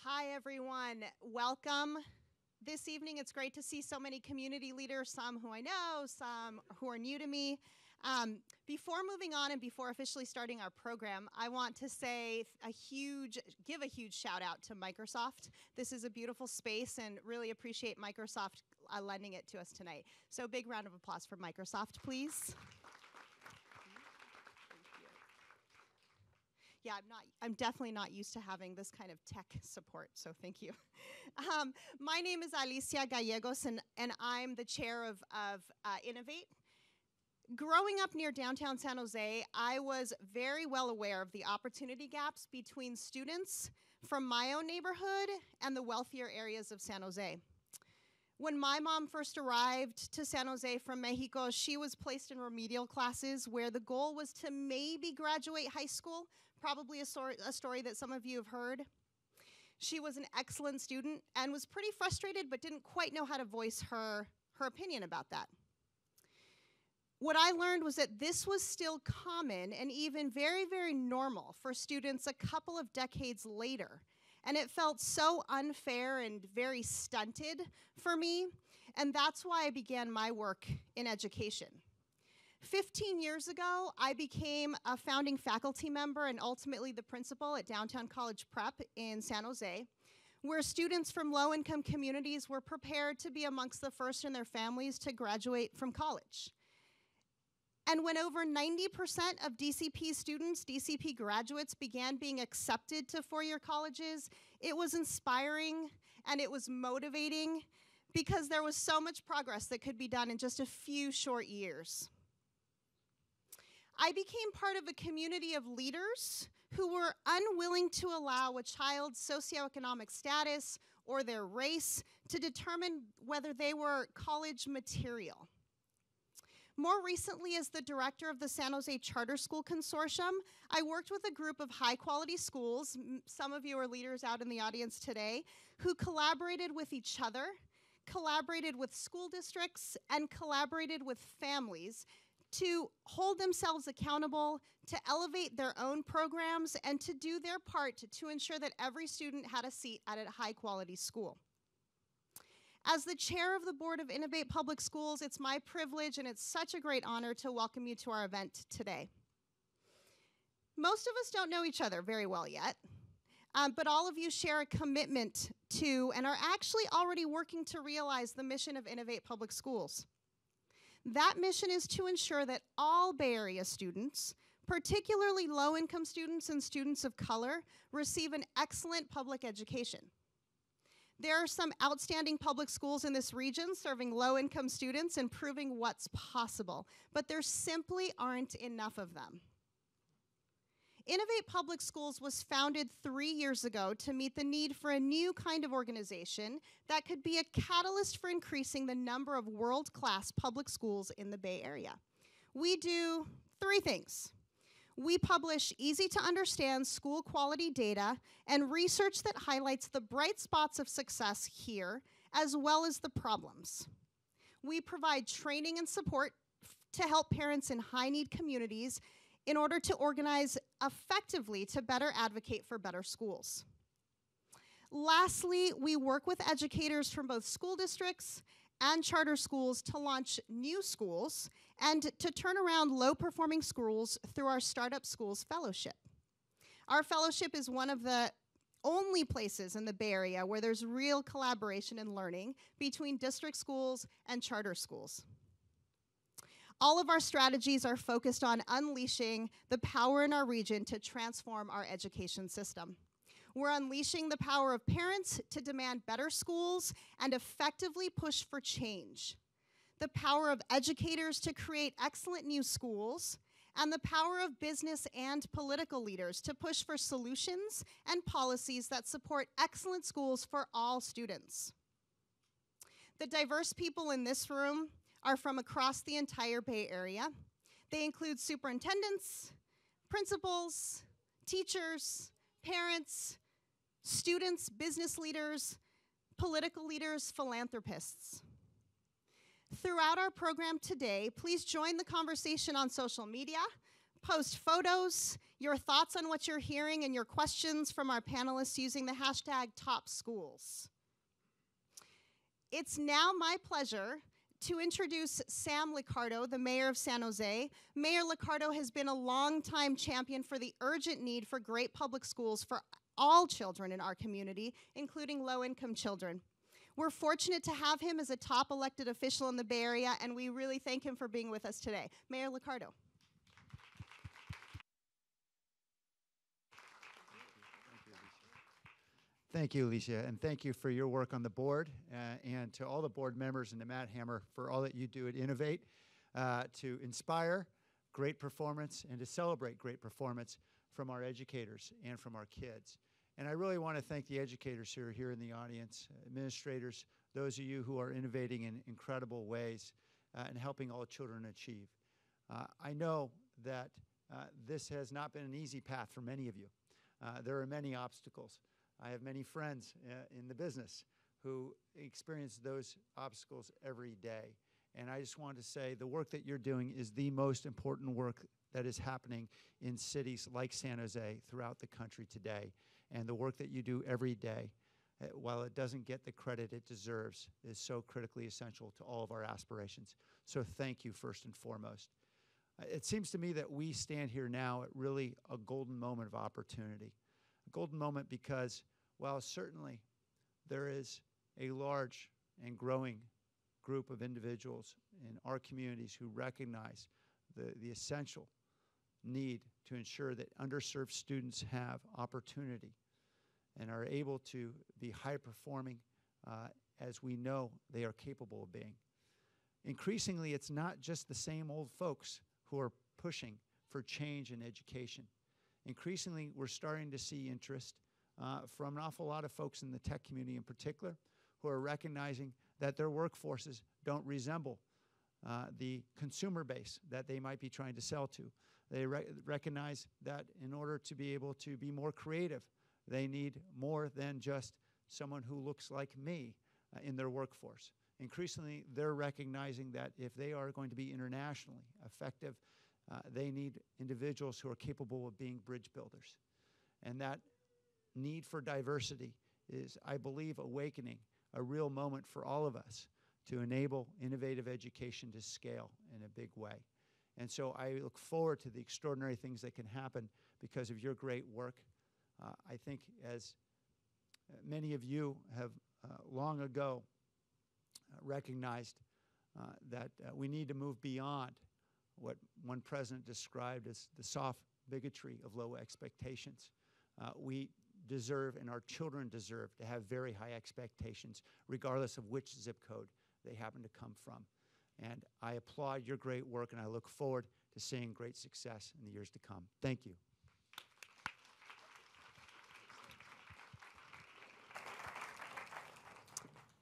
Hi, everyone. Welcome. This evening, it's great to see so many community leaders, some who I know, some who are new to me. Before moving on and before officially starting our program, I want to give a huge shout out to Microsoft. This is a beautiful space and really appreciate Microsoft lending it to us tonight. So big round of applause for Microsoft, please. Yeah, I'm definitely not used to having this kind of tech support, so thank you. My name is Alicia Gallegos, and I'm the chair of Innovate. Growing up near downtown San Jose, I was very well aware of the opportunity gaps between students from my own neighborhood and the wealthier areas of San Jose. When my mom first arrived to San Jose from Mexico, she was placed in remedial classes where the goal was to maybe graduate high school, probably a story that some of you have heard. She was an excellent student and was pretty frustrated but didn't quite know how to voice her opinion about that. What I learned was that this was still common and even very, very normal for students a couple of decades later. And it felt so unfair and very stunted for me, and that's why I began my work in education. 15 years ago, I became a founding faculty member and ultimately the principal at Downtown College Prep in San Jose, where students from low-income communities were prepared to be amongst the first in their families to graduate from college. And when over 90% of DCP students, DCP graduates, began being accepted to four-year colleges, it was inspiring and it was motivating because there was so much progress that could be done in just a few short years. I became part of a community of leaders who were unwilling to allow a child's socioeconomic status or their race to determine whether they were college material. More recently, as the director of the San Jose Charter School Consortium, I worked with a group of high-quality schools, some of you are leaders out in the audience today, who collaborated with each other, collaborated with school districts, and collaborated with families to hold themselves accountable, to elevate their own programs, and to do their part to ensure that every student had a seat at a high-quality school. As the chair of the board of Innovate Public Schools, it's my privilege and it's such a great honor to welcome you to our event today. Most of us don't know each other very well yet, but all of you share a commitment to and are actually already working to realize the mission of Innovate Public Schools. That mission is to ensure that all Bay Area students, particularly low-income students and students of color, receive an excellent public education. There are some outstanding public schools in this region serving low-income students and proving what's possible, but there simply aren't enough of them. Innovate Public Schools was founded 3 years ago to meet the need for a new kind of organization that could be a catalyst for increasing the number of world-class public schools in the Bay Area. We do 3 things. We publish easy-to-understand school quality data and research that highlights the bright spots of success here, as well as the problems. We provide training and support to help parents in high-need communities in order to organize effectively to better advocate for better schools. Lastly, we work with educators from both school districts and charter schools to launch new schools and to turn around low-performing schools through our Startup Schools Fellowship. Our fellowship is one of the only places in the Bay Area where there's real collaboration and learning between district schools and charter schools. All of our strategies are focused on unleashing the power in our region to transform our education system. We're unleashing the power of parents to demand better schools and effectively push for change. The power of educators to create excellent new schools, and the power of business and political leaders to push for solutions and policies that support excellent schools for all students. The diverse people in this room are from across the entire Bay Area. They include superintendents, principals, teachers, parents, students, business leaders, political leaders, philanthropists. Throughout our program today, please join the conversation on social media, Post photos, your thoughts on what you're hearing, and your questions from our panelists using the hashtag #TopSchools. It's now my pleasure to introduce Sam Liccardo, the mayor of San Jose. Mayor Liccardo has been a longtime champion for the urgent need for great public schools for all children in our community, including low-income children. We're fortunate to have him as a top elected official in the Bay Area, and we really thank him for being with us today. Mayor Liccardo. Thank you, Alicia, and thank you for your work on the board, and to all the board members and to Matt Hammer for all that you do at Innovate to inspire great performance and to celebrate great performance from our educators and from our kids. And I really want to thank the educators who are here in the audience, administrators, those of you who are innovating in incredible ways and helping all children achieve. I know that this has not been an easy path for many of you. There are many obstacles. I have many friends in the business who experience those obstacles every day. And I just want to say the work that you're doing is the most important work that is happening in cities like San Jose throughout the country today. And the work that you do every day, while it doesn't get the credit it deserves, is so critically essential to all of our aspirations. So thank you first and foremost. It seems to me that we stand here now at really a golden moment of opportunity. A golden moment because, while certainly there is a large and growing group of individuals in our communities who recognize the essential need to ensure that underserved students have opportunity and are able to be high performing as we know they are capable of being. Increasingly, it's not just the same old folks who are pushing for change in education. Increasingly, we're starting to see interest from an awful lot of folks in the tech community in particular who are recognizing that their workforces don't resemble the consumer base that they might be trying to sell to. They recognize that in order to be able to be more creative, they need more than just someone who looks like me in their workforce. Increasingly, they're recognizing that if they are going to be internationally effective, they need individuals who are capable of being bridge builders. And that need for diversity is, I believe, awakening a real moment for all of us to enable innovative education to scale in a big way. And so I look forward to the extraordinary things that can happen because of your great work. I think as many of you have long ago recognized that we need to move beyond what one president described as the soft bigotry of low expectations. We deserve, and our children deserve, to have very high expectations, regardless of which zip code they happen to come from. And I applaud your great work, and I look forward to seeing great success in the years to come. Thank you.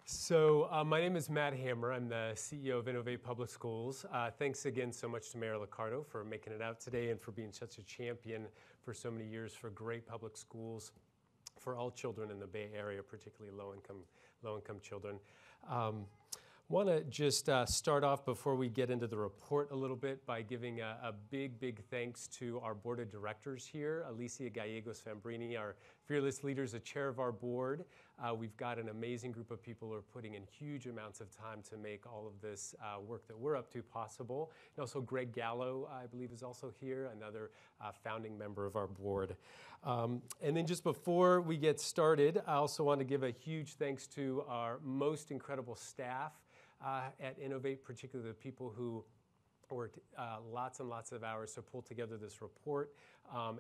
So my name is Matt Hammer. I'm the CEO of Innovate Public Schools. Thanks again so much to Mayor Liccardo for making it out today and for being such a champion for so many years for great public schools for all children in the Bay Area, particularly low-income children. Want to just start off before we get into the report a little bit by giving a big thanks to our board of directors here. Alicia Gallegos-Fambrini, our fearless leader, is the chair of our board. We've got an amazing group of people who are putting in huge amounts of time to make all of this work that we're up to possible. And also Greg Gallo, I believe, is also here, another founding member of our board. And then just before we get started, I also want to give a huge thanks to our most incredible staff at Innovate, particularly the people who worked lots and lots of hours to pull together this report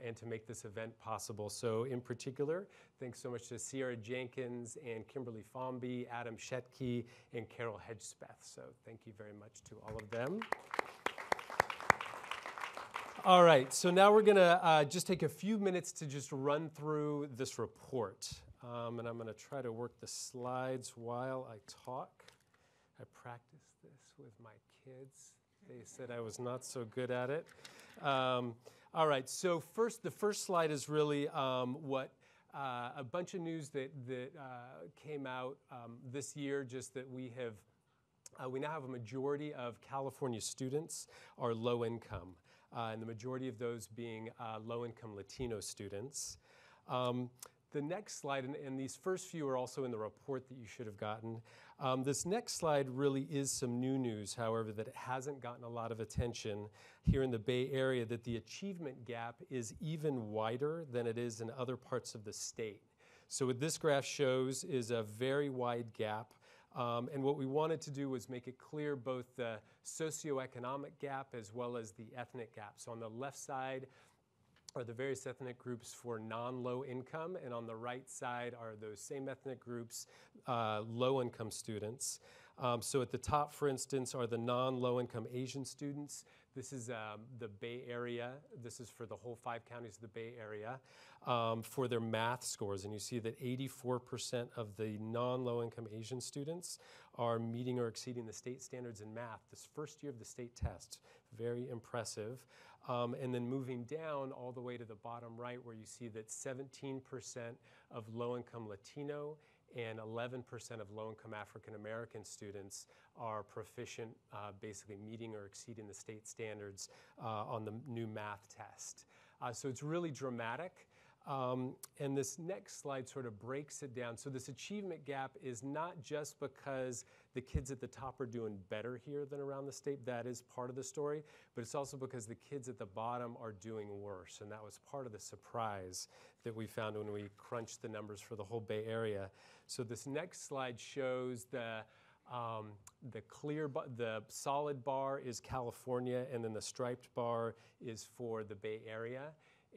and to make this event possible. So in particular, thanks so much to Sierra Jenkins and Kimberly Fomby, Adam Shetke, and Carol Hedgespeth. So thank you very much to all of them. All right, so now we're gonna just take a few minutes to just run through this report. And I'm gonna try to work the slides while I talk. I practiced this with my kids. They said I was not so good at it. All right, so the first slide is really what a bunch of news that came out this year, just that we now have a majority of California students are low income. and the majority of those being low-income Latino students. The next slide, and these first few are also in the report that you should have gotten. This next slide really is some new news, however, that it hasn't gotten a lot of attention here in the Bay Area, that the achievement gap is even wider than it is in other parts of the state. So what this graph shows is a very wide gap. And what we wanted to do was make it clear both the socioeconomic gap as well as the ethnic gap. So on the left side are the various ethnic groups for non-low income, and on the right side are those same ethnic groups, low-income students. So at the top, for instance, are the non-low income Asian students. This is the Bay Area. This is for the whole 5 counties of the Bay Area for their math scores. And you see that 84% of the non-low income Asian students are meeting or exceeding the state standards in math this first year of the state test. Very impressive. And then moving down all the way to the bottom right, where you see that 17% of low-income Latino and 11% of low-income African-American students are proficient, basically meeting or exceeding the state standards on the new math test. So it's really dramatic. And this next slide sort of breaks it down. So this achievement gap is not just because the kids at the top are doing better here than around the state. That is part of the story. But it's also because the kids at the bottom are doing worse. And that was part of the surprise that we found when we crunched the numbers for the whole Bay Area. So this next slide shows the solid bar is California, and then the striped bar is for the Bay Area.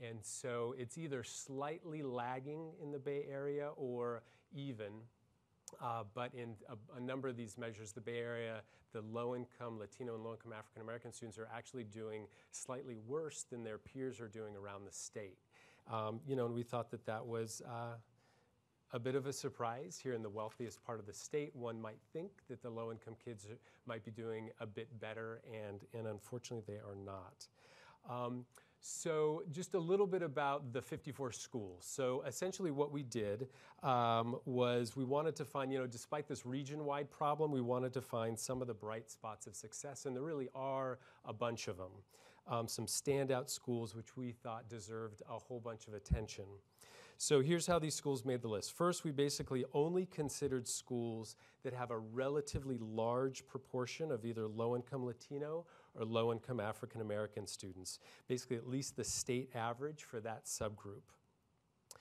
And so it's either slightly lagging in the Bay Area or even. But in a number of these measures, the Bay Area, the low-income Latino and low-income African-American students are actually doing slightly worse than their peers are doing around the state. And we thought that that was a bit of a surprise here in the wealthiest part of the state. One might think that the low-income kids might be doing a bit better, and unfortunately they are not. So just a little bit about the 54 schools. So essentially what we did was we wanted to find, despite this region-wide problem, we wanted to find some of the bright spots of success, and there really are a bunch of them. Some standout schools which we thought deserved a whole bunch of attention. So here's how these schools made the list. First, we basically only considered schools that have a relatively large proportion of either low-income Latino or low-income African-American students, basically at least the state average for that subgroup.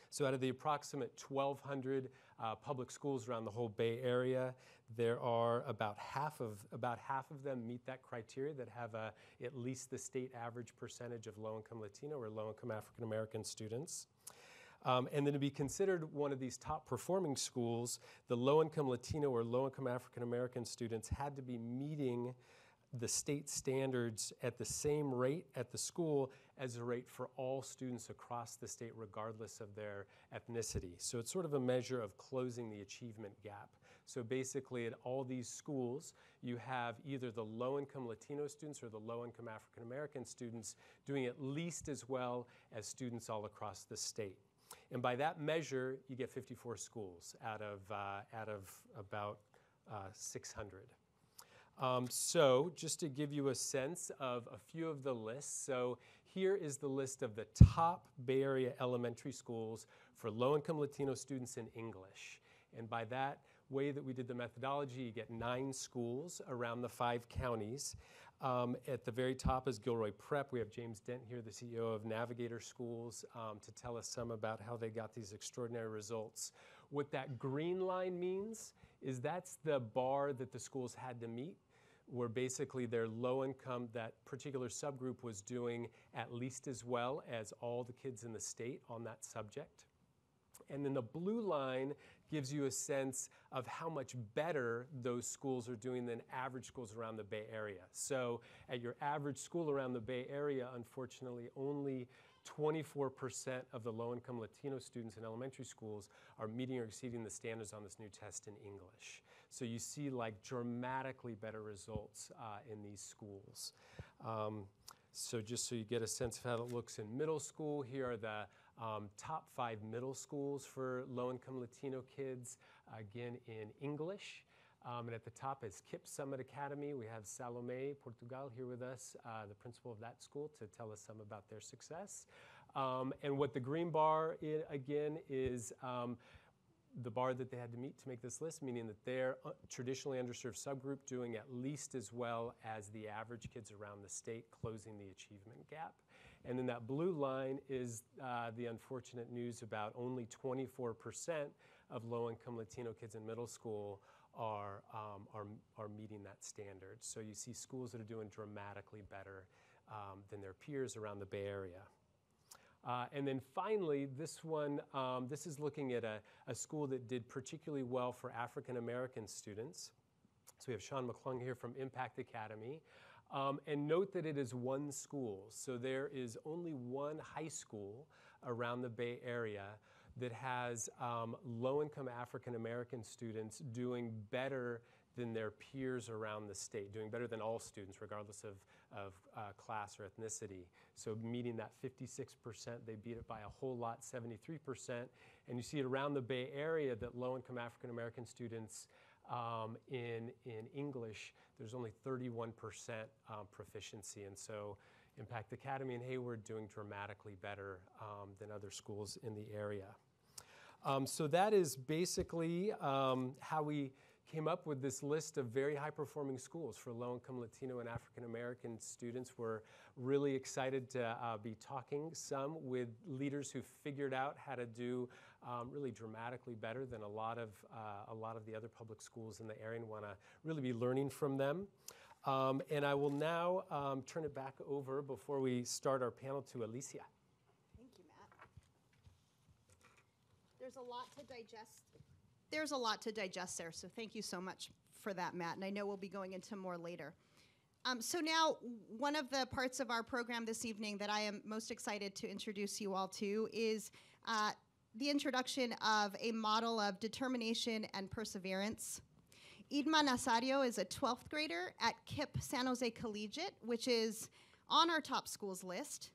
So out of the approximate 1,200 public schools around the whole Bay Area, there are about half of them meet that criteria, that have at least the state average percentage of low-income Latino or low-income African-American students. And then to be considered one of these top performing schools, the low-income Latino or low-income African-American students had to be meeting the state standards at the same rate at the school as the rate for all students across the state, regardless of their ethnicity. So it's sort of a measure of closing the achievement gap. So basically at all these schools, you have either the low-income Latino students or the low-income African-American students doing at least as well as students all across the state. And by that measure, you get 54 schools out of about 600. So just to give you a sense of a few of the lists, so here is the list of the top Bay Area elementary schools for low-income Latino students in English. And by that way that we did the methodology, you get 9 schools around the 5 counties. At the very top is Gilroy Prep. We have James Dent here, the CEO of Navigator Schools, to tell us some about how they got these extraordinary results. What that green line means is that's the bar that the schools had to meet, where basically their low income, that particular subgroup was doing at least as well as all the kids in the state on that subject. And then the blue line gives you a sense of how much better those schools are doing than average schools around the Bay Area. So at your average school around the Bay Area, unfortunately, only 24% of the low-income Latino students in elementary schools are meeting or exceeding the standards on this new test in English. So you see like dramatically better results in these schools. So just so you get a sense of how it looks in middle school, here are the top 5 middle schools for low-income Latino kids, again in English. And at the top is KIP Summit Academy. We have Salome Portugal here with us, the principal of that school, to tell us some about their success. And what the green bar again is the bar that they had to meet to make this list, meaning that they're traditionally underserved subgroup doing at least as well as the average kids around the state, closing the achievement gap. And then that blue line is the unfortunate news about only 24% of low-income Latino kids in middle school are meeting that standard. So you see schools that are doing dramatically better than their peers around the Bay Area. And then finally, this one, this is looking at a school that did particularly well for African American students. So we have Sean McClung here from Impact Academy. And note that it is one school. So there is only one high school around the Bay Area that has low-income African American students doing better than their peers around the state, doing better than all students, regardless of class or ethnicity. So meeting that 56%, they beat it by a whole lot, 73%. And you see it around the Bay Area that low-income African American students in English, there's only 31% proficiency. And so Impact Academy in Hayward doing dramatically better than other schools in the area. So that is basically how we came up with this list of very high-performing schools for low-income Latino and African-American students. We're really excited to be talking some with leaders who figured out how to do really dramatically better than a lot of the other public schools in the area, and want to really be learning from them. And I will now turn it back over before we start our panel to Alicia. Thank you, Matt. There's a lot to digest. There's a lot to digest there, so thank you so much for that, Matt, and I know we'll be going into more later. So now, one of the parts of our program this evening that I am most excited to introduce you all to is the introduction of a model of determination and perseverance. Idma Nazario is a 12th grader at KIP San Jose Collegiate, which is on our top schools list.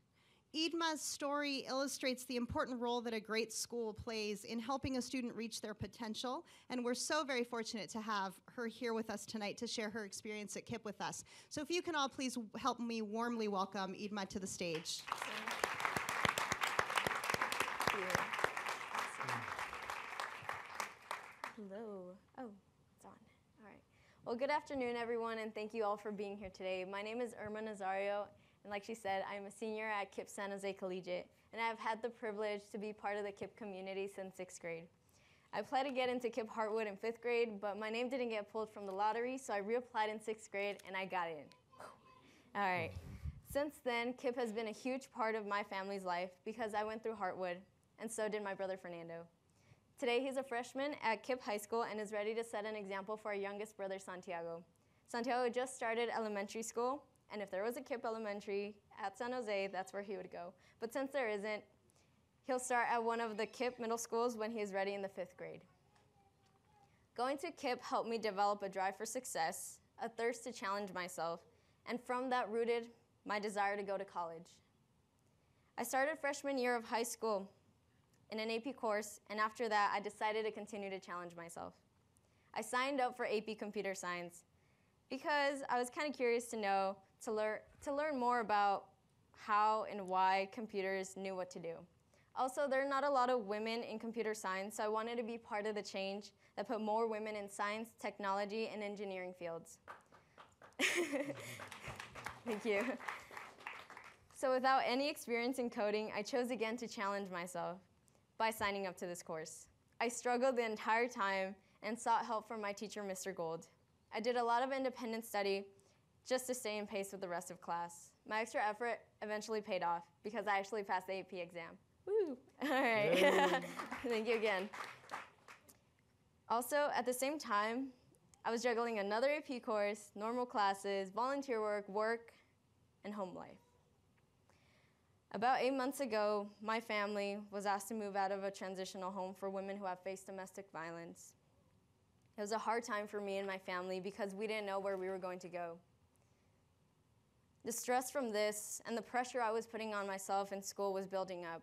Idma's story illustrates the important role that a great school plays in helping a student reach their potential, and we're so very fortunate to have her here with us tonight to share her experience at KIP with us. So if you can all please help me warmly welcome Idma to the stage. Hello. Oh, it's on. All right. Well, good afternoon, everyone, and thank you all for being here today. My name is Irma Nazario, and like she said, I'm a senior at KIP San Jose Collegiate, and I've had the privilege to be part of the KIP community since 6th grade. I applied to get into KIP Hartwood in 5th grade, but my name didn't get pulled from the lottery, so I reapplied in 6th grade, and I got in. All right. Since then, KIP has been a huge part of my family's life because I went through Hartwood, and so did my brother Fernando. Today, he's a freshman at KIP High School and is ready to set an example for our youngest brother, Santiago. Santiago just started elementary school, and if there was a KIP Elementary at San Jose, that's where he would go. But since there isn't, he'll start at one of the KIP middle schools when he is ready in the 5th grade. Going to KIP helped me develop a drive for success, a thirst to challenge myself, and from that rooted my desire to go to college. I started freshman year of high school in an AP course, and after that, I decided to continue to challenge myself. I signed up for AP Computer Science because I was kind of curious to know, to learn more about how and why computers knew what to do. Also, there are not a lot of women in computer science, so I wanted to be part of the change that put more women in science, technology, and engineering fields. Thank you. So without any experience in coding, I chose again to challenge myself by signing up to this course. I struggled the entire time and sought help from my teacher, Mr. Gold. I did a lot of independent study just to stay in pace with the rest of class. My extra effort eventually paid off because I actually passed the AP exam. Woo! All right. Hey. Thank you again. Also, at the same time, I was juggling another AP course, normal classes, volunteer work, and home life. About 8 months ago, my family was asked to move out of a transitional home for women who have faced domestic violence. It was a hard time for me and my family because we didn't know where we were going to go. The stress from this and the pressure I was putting on myself in school was building up.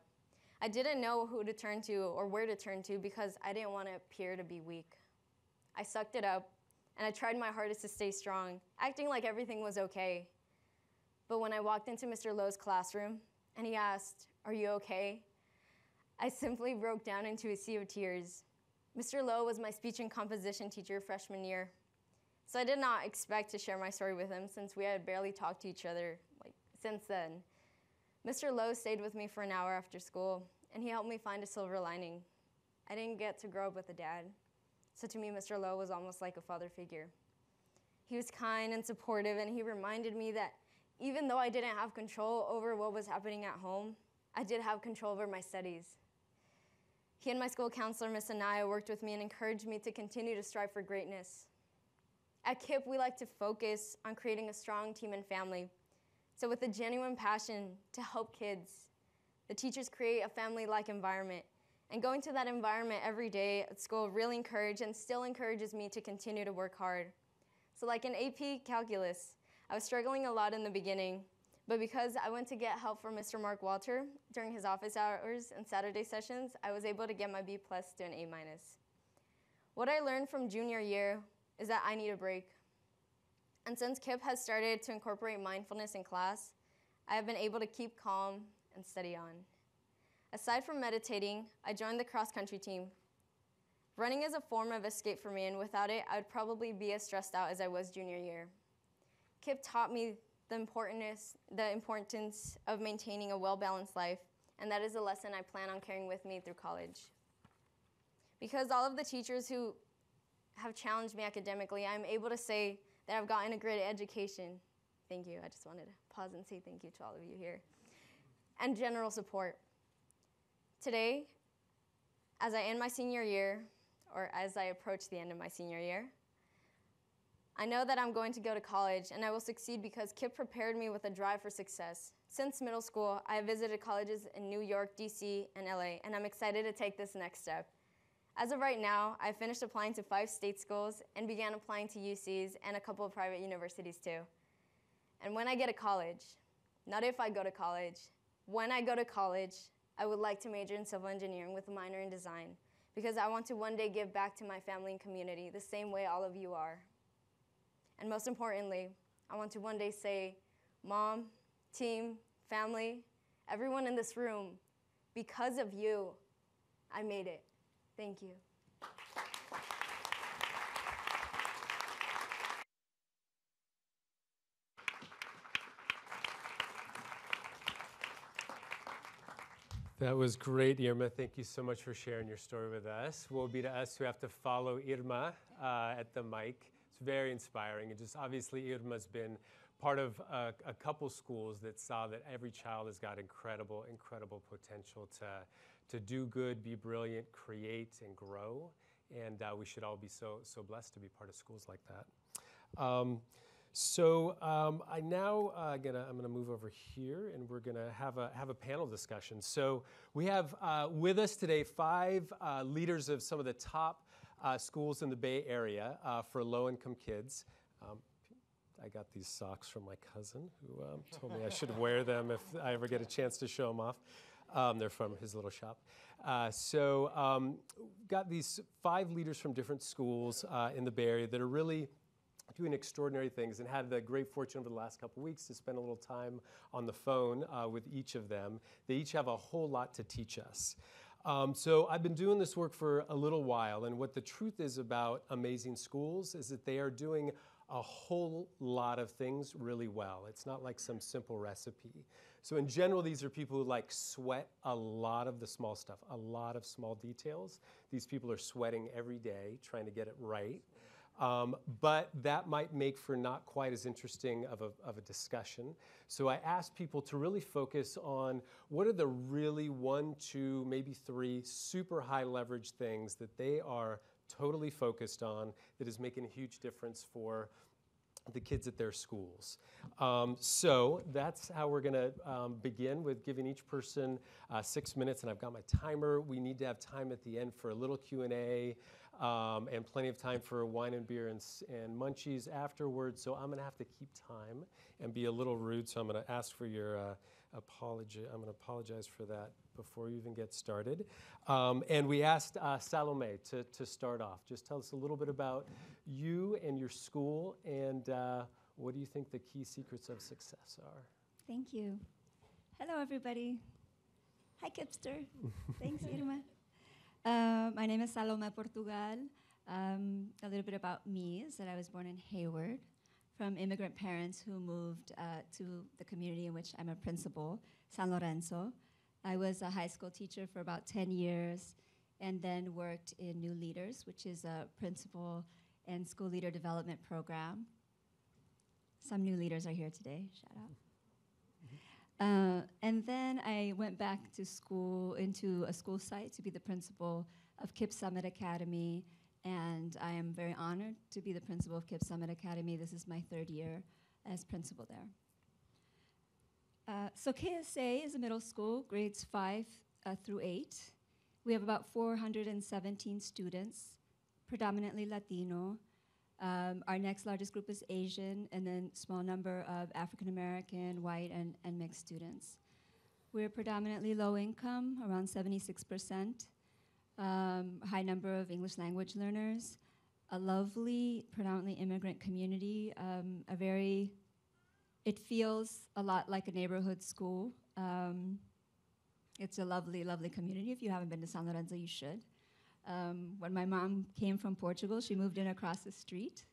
I didn't know who to turn to or where to turn to because I didn't want to appear to be weak. I sucked it up and I tried my hardest to stay strong, acting like everything was okay. But when I walked into Mr. Lowe's classroom and he asked, "Are you okay?" I simply broke down into a sea of tears. Mr. Lowe was my speech and composition teacher freshman year, so I did not expect to share my story with him since we had barely talked to each other since then. Mr. Lowe stayed with me for an hour after school, and he helped me find a silver lining. I didn't get to grow up with a dad, so to me, Mr. Lowe was almost like a father figure. He was kind and supportive, and he reminded me that even though I didn't have control over what was happening at home, I did have control over my studies. He and my school counselor, Miss Anaya, worked with me and encouraged me to continue to strive for greatness. At KIPP, we like to focus on creating a strong team and family. So with a genuine passion to help kids, the teachers create a family-like environment. And going to that environment every day at school really encouraged and still encourages me to continue to work hard. So like in AP Calculus, I was struggling a lot in the beginning, but because I went to get help from Mr. Mark Walter during his office hours and Saturday sessions, I was able to get my B+ to an A-. What I learned from junior year is that I need a break. And since KIPP has started to incorporate mindfulness in class, I have been able to keep calm and study on. Aside from meditating, I joined the cross-country team. Running is a form of escape for me, and without it, I would probably be as stressed out as I was junior year. KIPP taught me the importance of maintaining a well-balanced life, and that is a lesson I plan on carrying with me through college. Because all of the teachers who have challenged me academically, I'm able to say that I've gotten a great education. Thank you. I just wanted to pause and say thank you to all of you here. And general support. Today, as I end my senior year, or as I approach the end of my senior year, I know that I'm going to go to college, and I will succeed because KIPP prepared me with a drive for success. Since middle school, I have visited colleges in New York, DC, and LA, and I'm excited to take this next step. As of right now, I finished applying to 5 state schools and began applying to UCs and a couple of private universities too. And when I get to college, not if I go to college, when I go to college, I would like to major in civil engineering with a minor in design because I want to one day give back to my family and community the same way all of you are. And most importantly, I want to one day say, Mom, team, family, everyone in this room, because of you, I made it. Thank you. That was great, Irma. Thank you so much for sharing your story with us. Will be to us who have to follow Irma at the mic. It's very inspiring. And just obviously, Irma's been part of a couple schools that saw that every child has got incredible, incredible potential to do good, be brilliant, create, and grow. And we should all be so blessed to be part of schools like that. I'm gonna move over here, and we're gonna have a panel discussion. So we have with us today 5 leaders of some of the top schools in the Bay Area for low-income kids. I got these socks from my cousin, who told me I should wear them if I ever get a chance to show them off. They're from his little shop. Got these 5 leaders from different schools in the Bay Area that are really doing extraordinary things, and had the great fortune over the last couple weeks to spend a little time on the phone with each of them. They each have a whole lot to teach us. So I've been doing this work for a little while, and what the truth is about amazing schools is that they are doing a whole lot of things really well. It's not like some simple recipe. So in general, these are people who sweat a lot of the small stuff, a lot of small details. These people are sweating every day trying to get it right. But that might make for not quite as interesting of a discussion. So I asked people to really focus on what are the really 1, 2, maybe 3 super high leverage things that they are totally focused on that is making a huge difference for the kids at their schools. So that's how we're gonna begin, with giving each person 6 minutes, and I've got my timer. We need to have time at the end for a little Q&A. and plenty of time for wine and beer and munchies afterwards. So I'm going to have to keep time and be a little rude. So I'm going to ask for your apology. I'm going to apologize for that before you even get started. And we asked Salome to start off. Just tell us a little bit about you and your school, and what do you think the key secrets of success are? Thank you. Hello, everybody. Hi, Kipster. Thanks, Irma. My name is Salome Portugal. A little bit about me is that I was born in Hayward from immigrant parents who moved to the community in which I'm a principal, San Lorenzo. I was a high school teacher for about 10 years and then worked in New Leaders, which is a principal and school leader development program. Some new leaders are here today, shout out. And then I went back to school, into a school site to be the principal of KIPP Summit Academy, and I am very honored to be the principal of KIPP Summit Academy. This is my 3rd year as principal there. So KSA is a middle school, grades 5 through 8. We have about 417 students, predominantly Latino. Our next largest group is Asian, and then small number of African American, white, and mixed students. We're predominantly low income, around 76%. High number of English language learners. A lovely, predominantly immigrant community. It feels a lot like a neighborhood school. It's a lovely, lovely community. If you haven't been to San Lorenzo, you should. When my mom came from Portugal, she moved in across the street.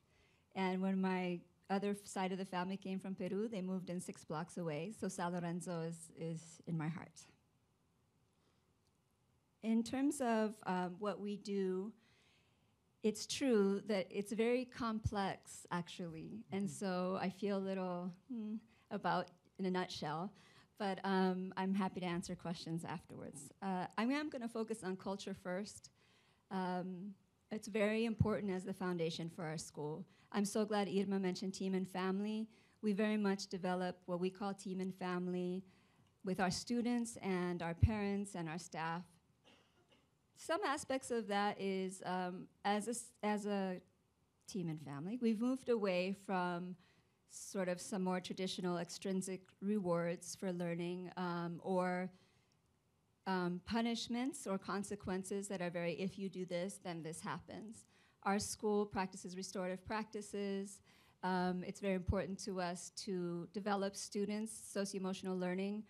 And when my other side of the family came from Peru, they moved in 6 blocks away. So San Lorenzo is in my heart. In terms of what we do, it's true that it's very complex, actually. And so I feel a little about in a nutshell. But I'm happy to answer questions afterwards. I'm going to focus on culture first. It's very important as the foundation for our school. I'm so glad Irma mentioned team and family. We very much develop what we call team and family with our students and our parents and our staff. Some aspects of that is, as a team and family, we've moved away from sort of some more traditional extrinsic rewards for learning or punishments or consequences that are very, if you do this, then this happens. Our school practices restorative practices. It's very important to us to develop students' socio-emotional learning,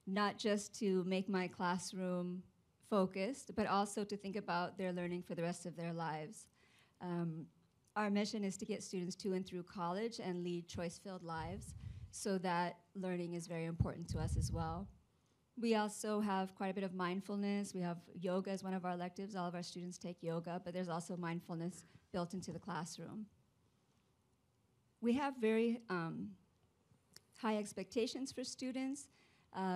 not just to make my classroom focused, but also to think about their learning for the rest of their lives. Our mission is to get students to and through college and lead choice-filled lives, so that learning is very important to us as well. We also have quite a bit of mindfulness. We have yoga as one of our electives. All of our students take yoga, but there's also mindfulness built into the classroom. We have very high expectations for students.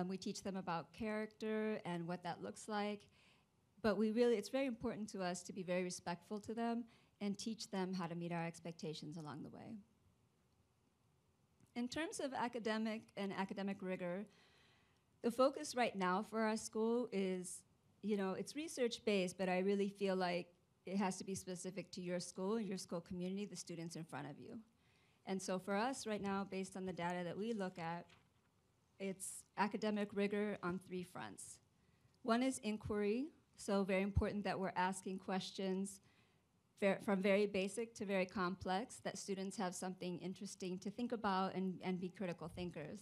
We teach them about character and what that looks like. But it's very important to us to be very respectful to them and teach them how to meet our expectations along the way. In terms of academic rigor, the focus right now for our school is, it's research-based, but I really feel like it has to be specific to your school and your school community, the students in front of you. And so for us right now, based on the data that we look at, it's academic rigor on 3 fronts. One is inquiry, so very important that we're asking questions from very basic to very complex, that students have something interesting to think about and be critical thinkers.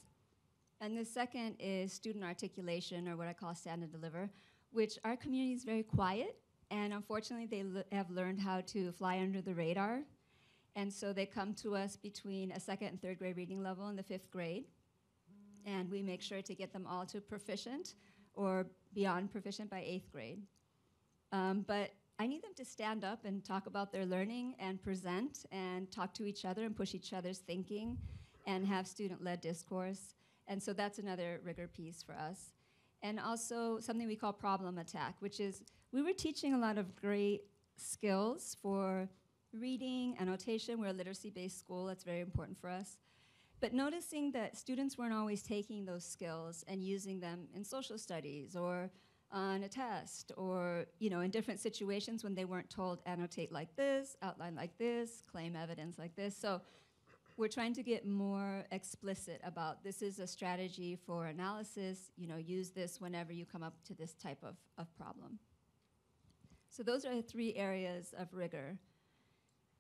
And the second is student articulation, or what I call stand and deliver, which our community is very quiet, and unfortunately they have learned how to fly under the radar. And so they come to us between a 2nd and 3rd grade reading level in the 5th grade, and we make sure to get them all to proficient or beyond proficient by 8th grade. But I need them to stand up and talk about their learning and present and talk to each other and push each other's thinking and have student-led discourse. And so that's another rigor piece for us. And also something we call problem attack, which is we were teaching a lot of great skills for reading, annotation. We're a literacy-based school. That's very important for us. But noticing that students weren't always taking those skills and using them in social studies or on a test, or, in different situations when they weren't told annotate like this, outline like this, claim evidence like this. So we're trying to get more explicit about this is a strategy for analysis, use this whenever you come up to this type of problem. So those are the 3 areas of rigor.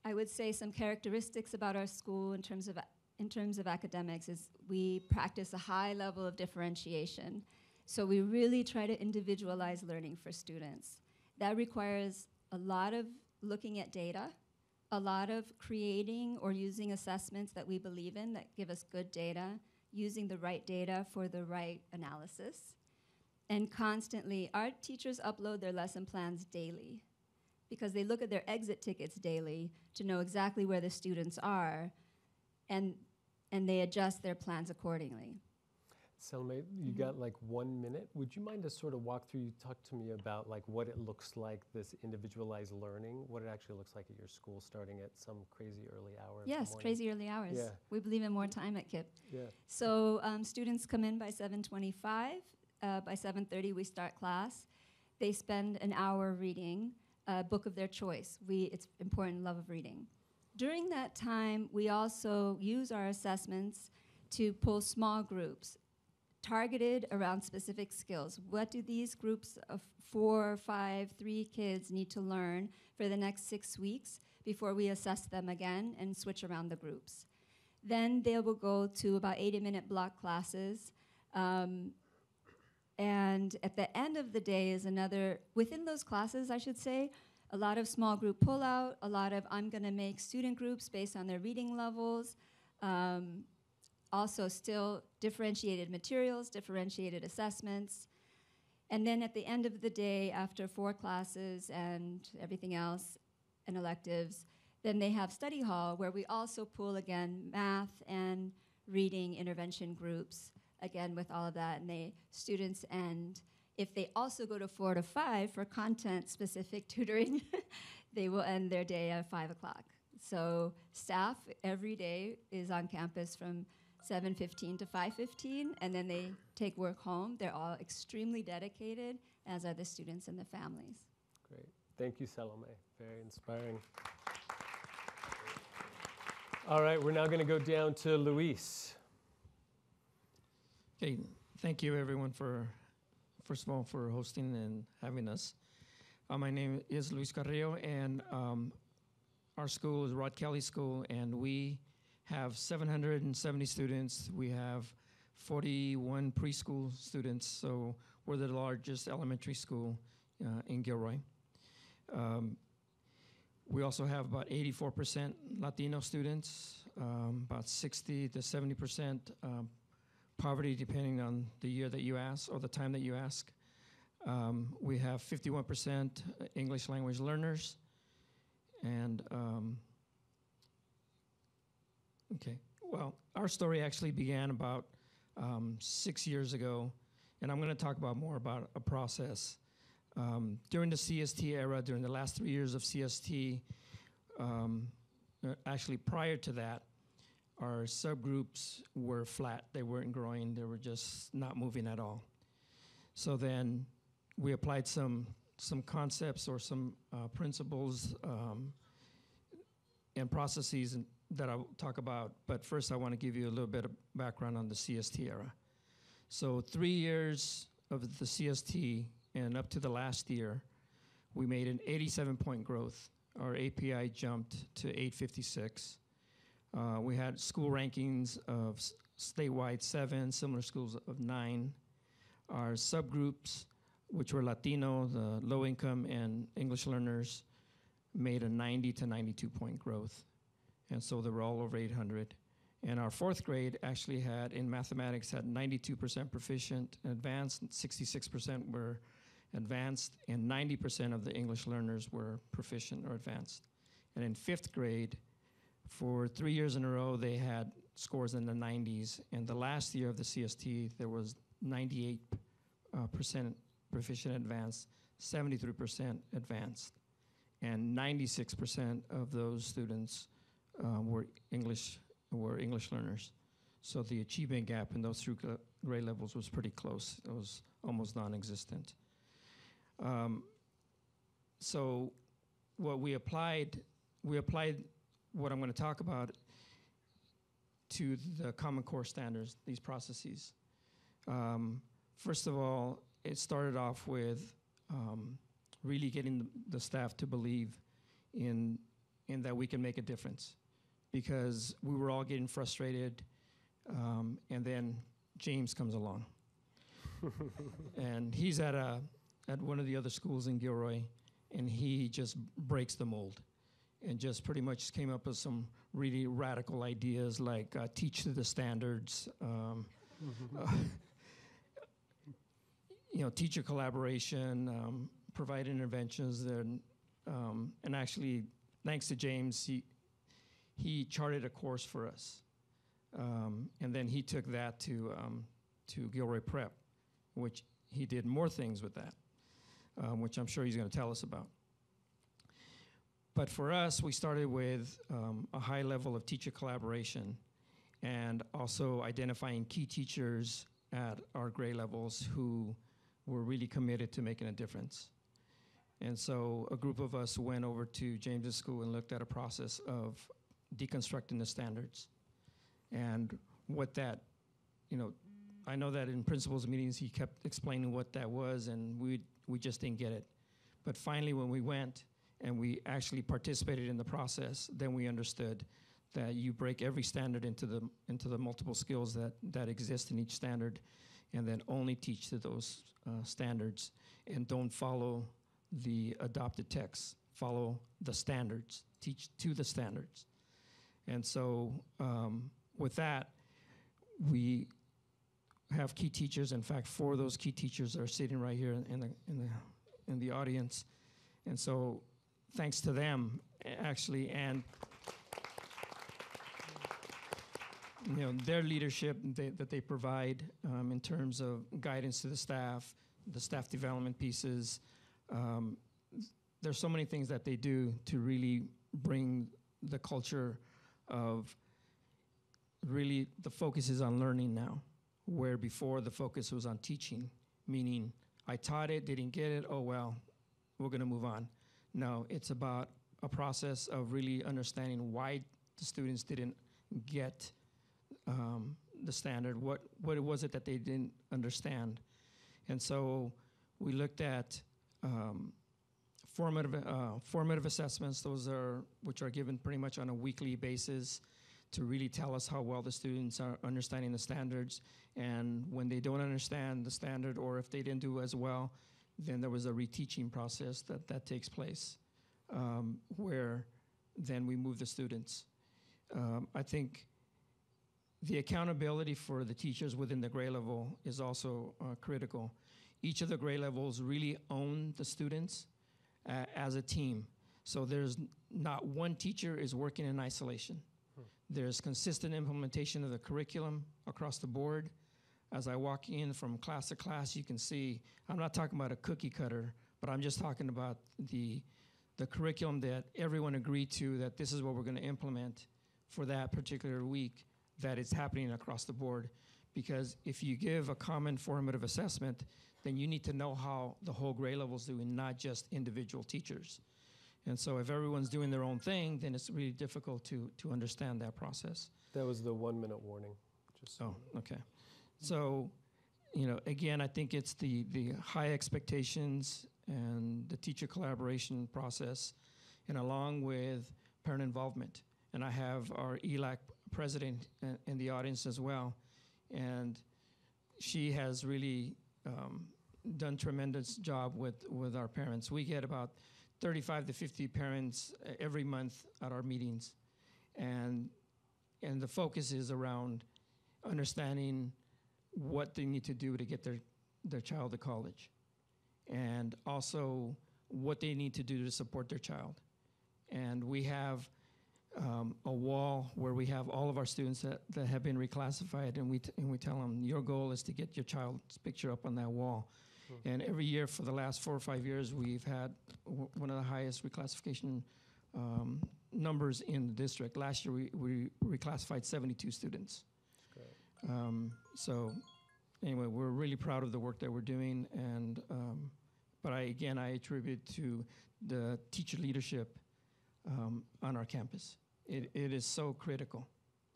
I would say some characteristics about our school in terms of academics is we practice a high level of differentiation. So we really try to individualize learning for students. That requires a lot of looking at data, a lot of creating or using assessments that we believe in that give us good data, using the right data for the right analysis. And constantly, our teachers upload their lesson plans daily because they look at their exit tickets daily to know exactly where the students are, and they adjust their plans accordingly. Salome, you got like 1 minute. Would you mind to sort of walk through, talk to me about like what it looks like, this individualized learning, what it actually looks like at your school starting at some crazy early hour? Yes, crazy early hours. Yeah. We believe in more time at KIPP. Yeah. So students come in by 7:25. By 7:30, we start class. They spend an hour reading a book of their choice. It's important, love of reading. During that time, we also use our assessments to pull small groups targeted around specific skills. What do these groups of 4, 5, 3 kids need to learn for the next 6 weeks before we assess them again and switch around the groups? Then they will go to about 80-minute block classes. And at the end of the day is within those classes, I should say, a lot of small group pullout, a lot of I'm gonna make student groups based on their reading levels, also still differentiated materials, differentiated assessments. And then at the end of the day, after 4 classes and everything else and electives, then they have study hall where we also pool again math and reading intervention groups, again with all of that. And students end, if they also go to 4 to 5 for content specific tutoring, they will end their day at 5 o'clock. So staff every day is on campus from 7:15 to 5:15, and then they take work home. They're all extremely dedicated, as are the students and the families. Great. Thank you, Salome. Very inspiring. All right, we're now going to go down to Luis. Okay, thank you everyone first of all, for hosting and having us. My name is Luis Carrillo, and our school is Rod Kelly School, and we have 770 students. We have 41 preschool students, so we're the largest elementary school in Gilroy. We also have about 84% Latino students, about 60 to 70% poverty, depending on the year that you ask or the time that you ask. We have 51% English language learners, and okay, well, our story actually began about 6 years ago, and I'm going to talk about more about a process. During the CST era, during the last 3 years of CST, actually prior to that, our subgroups were flat. They weren't growing. They were just not moving at all. So then we applied some concepts or some principles and processes that I'll talk about. But first, I want to give you a little bit of background on the CST era. So 3 years of the CST and up to the last year, we made an 87-point growth. Our API jumped to 856. We had school rankings of statewide 7, similar schools of 9. Our subgroups, which were Latino, the low income, and English learners, made a 90 to 92-point growth. And so they were all over 800. And our 4th grade actually had, in mathematics, had 92% proficient and advanced, 66% were advanced, and 90% of the English learners were proficient or advanced. And in 5th grade, for 3 years in a row, they had scores in the 90s. And the last year of the CST, there was 98% proficient advanced, 73% advanced, and 96% of those students were English learners. So the achievement gap in those 3 grade levels was pretty close. It was almost non-existent. So what we applied what I'm going to talk about to the Common Core standards, these processes. First of all, it started off with really getting the staff to believe in that we can make a difference, because we were all getting frustrated, and then James comes along. And he's at one of the other schools in Gilroy, and he just breaks the mold and just pretty much came up with some really radical ideas like teach to the standards, teacher collaboration, provide interventions, and actually, thanks to James, he charted a course for us, and then he took that to Gilroy Prep, which he did more things with that, which I'm sure he's going to tell us about. But for us, we started with a high level of teacher collaboration and also identifying key teachers at our grade levels who were really committed to making a difference. And so a group of us went over to James's school and looked at a process of deconstructing the standards. And what that, I know that in principals meetings he kept explaining what that was, and we just didn't get it. But finally, when we went and we actually participated in the process, then we understood that you break every standard into the multiple skills that exist in each standard, and then only teach to those standards, and don't follow the adopted text. Follow the standards. Teach to the standards. And so with that, we have key teachers. In fact, 4 of those key teachers are sitting right here in the audience. And so thanks to them, actually, and their leadership that they provide in terms of guidance to the staff development pieces. There's so many things that they do to really bring the culture of really the focus is on learning now, where before the focus was on teaching, meaning I taught it, didn't get it, oh well, we're going to move on. No, it's about a process of really understanding why the students didn't get the standard, what was it that they didn't understand. And so we looked at formative assessments, which are given pretty much on a weekly basis to really tell us how well the students are understanding the standards. And when they don't understand the standard, or if they didn't do as well, then there was a reteaching process that takes place, where then we move the students. I think the accountability for the teachers within the grade level is also critical. Each of the grade levels really own the students as a team. So there's not one teacher is working in isolation. There's consistent implementation of the curriculum across the board. As I walk in from class to class, you can see, I'm not talking about a cookie cutter, but I'm just talking about the curriculum that everyone agreed to, that this is what we're going to implement for that particular week, that is happening across the board. Because if you give a common formative assessment, then you need to know how the whole grade level is doing, not just individual teachers. And so if everyone's doing their own thing, then it's really difficult to understand that process. That was the 1-minute warning. Oh, okay. So, again, I think it's the high expectations and the teacher collaboration process, and along with parent involvement. And I have our ELAC president in the audience as well. And she has really done tremendous job with our parents. We get about 35 to 50 parents every month at our meetings. And the focus is around understanding what they need to do to get their child to college, and also what they need to do to support their child. And we have a wall where we have all of our students that have been reclassified, and we tell them, your goal is to get your child's picture up on that wall. And every year for the last 4 or 5 years, we've had one of the highest reclassification numbers in the district. Last year, we reclassified 72 students. So anyway, we're really proud of the work that we're doing, and But I attribute to the teacher leadership on our campus. It is so critical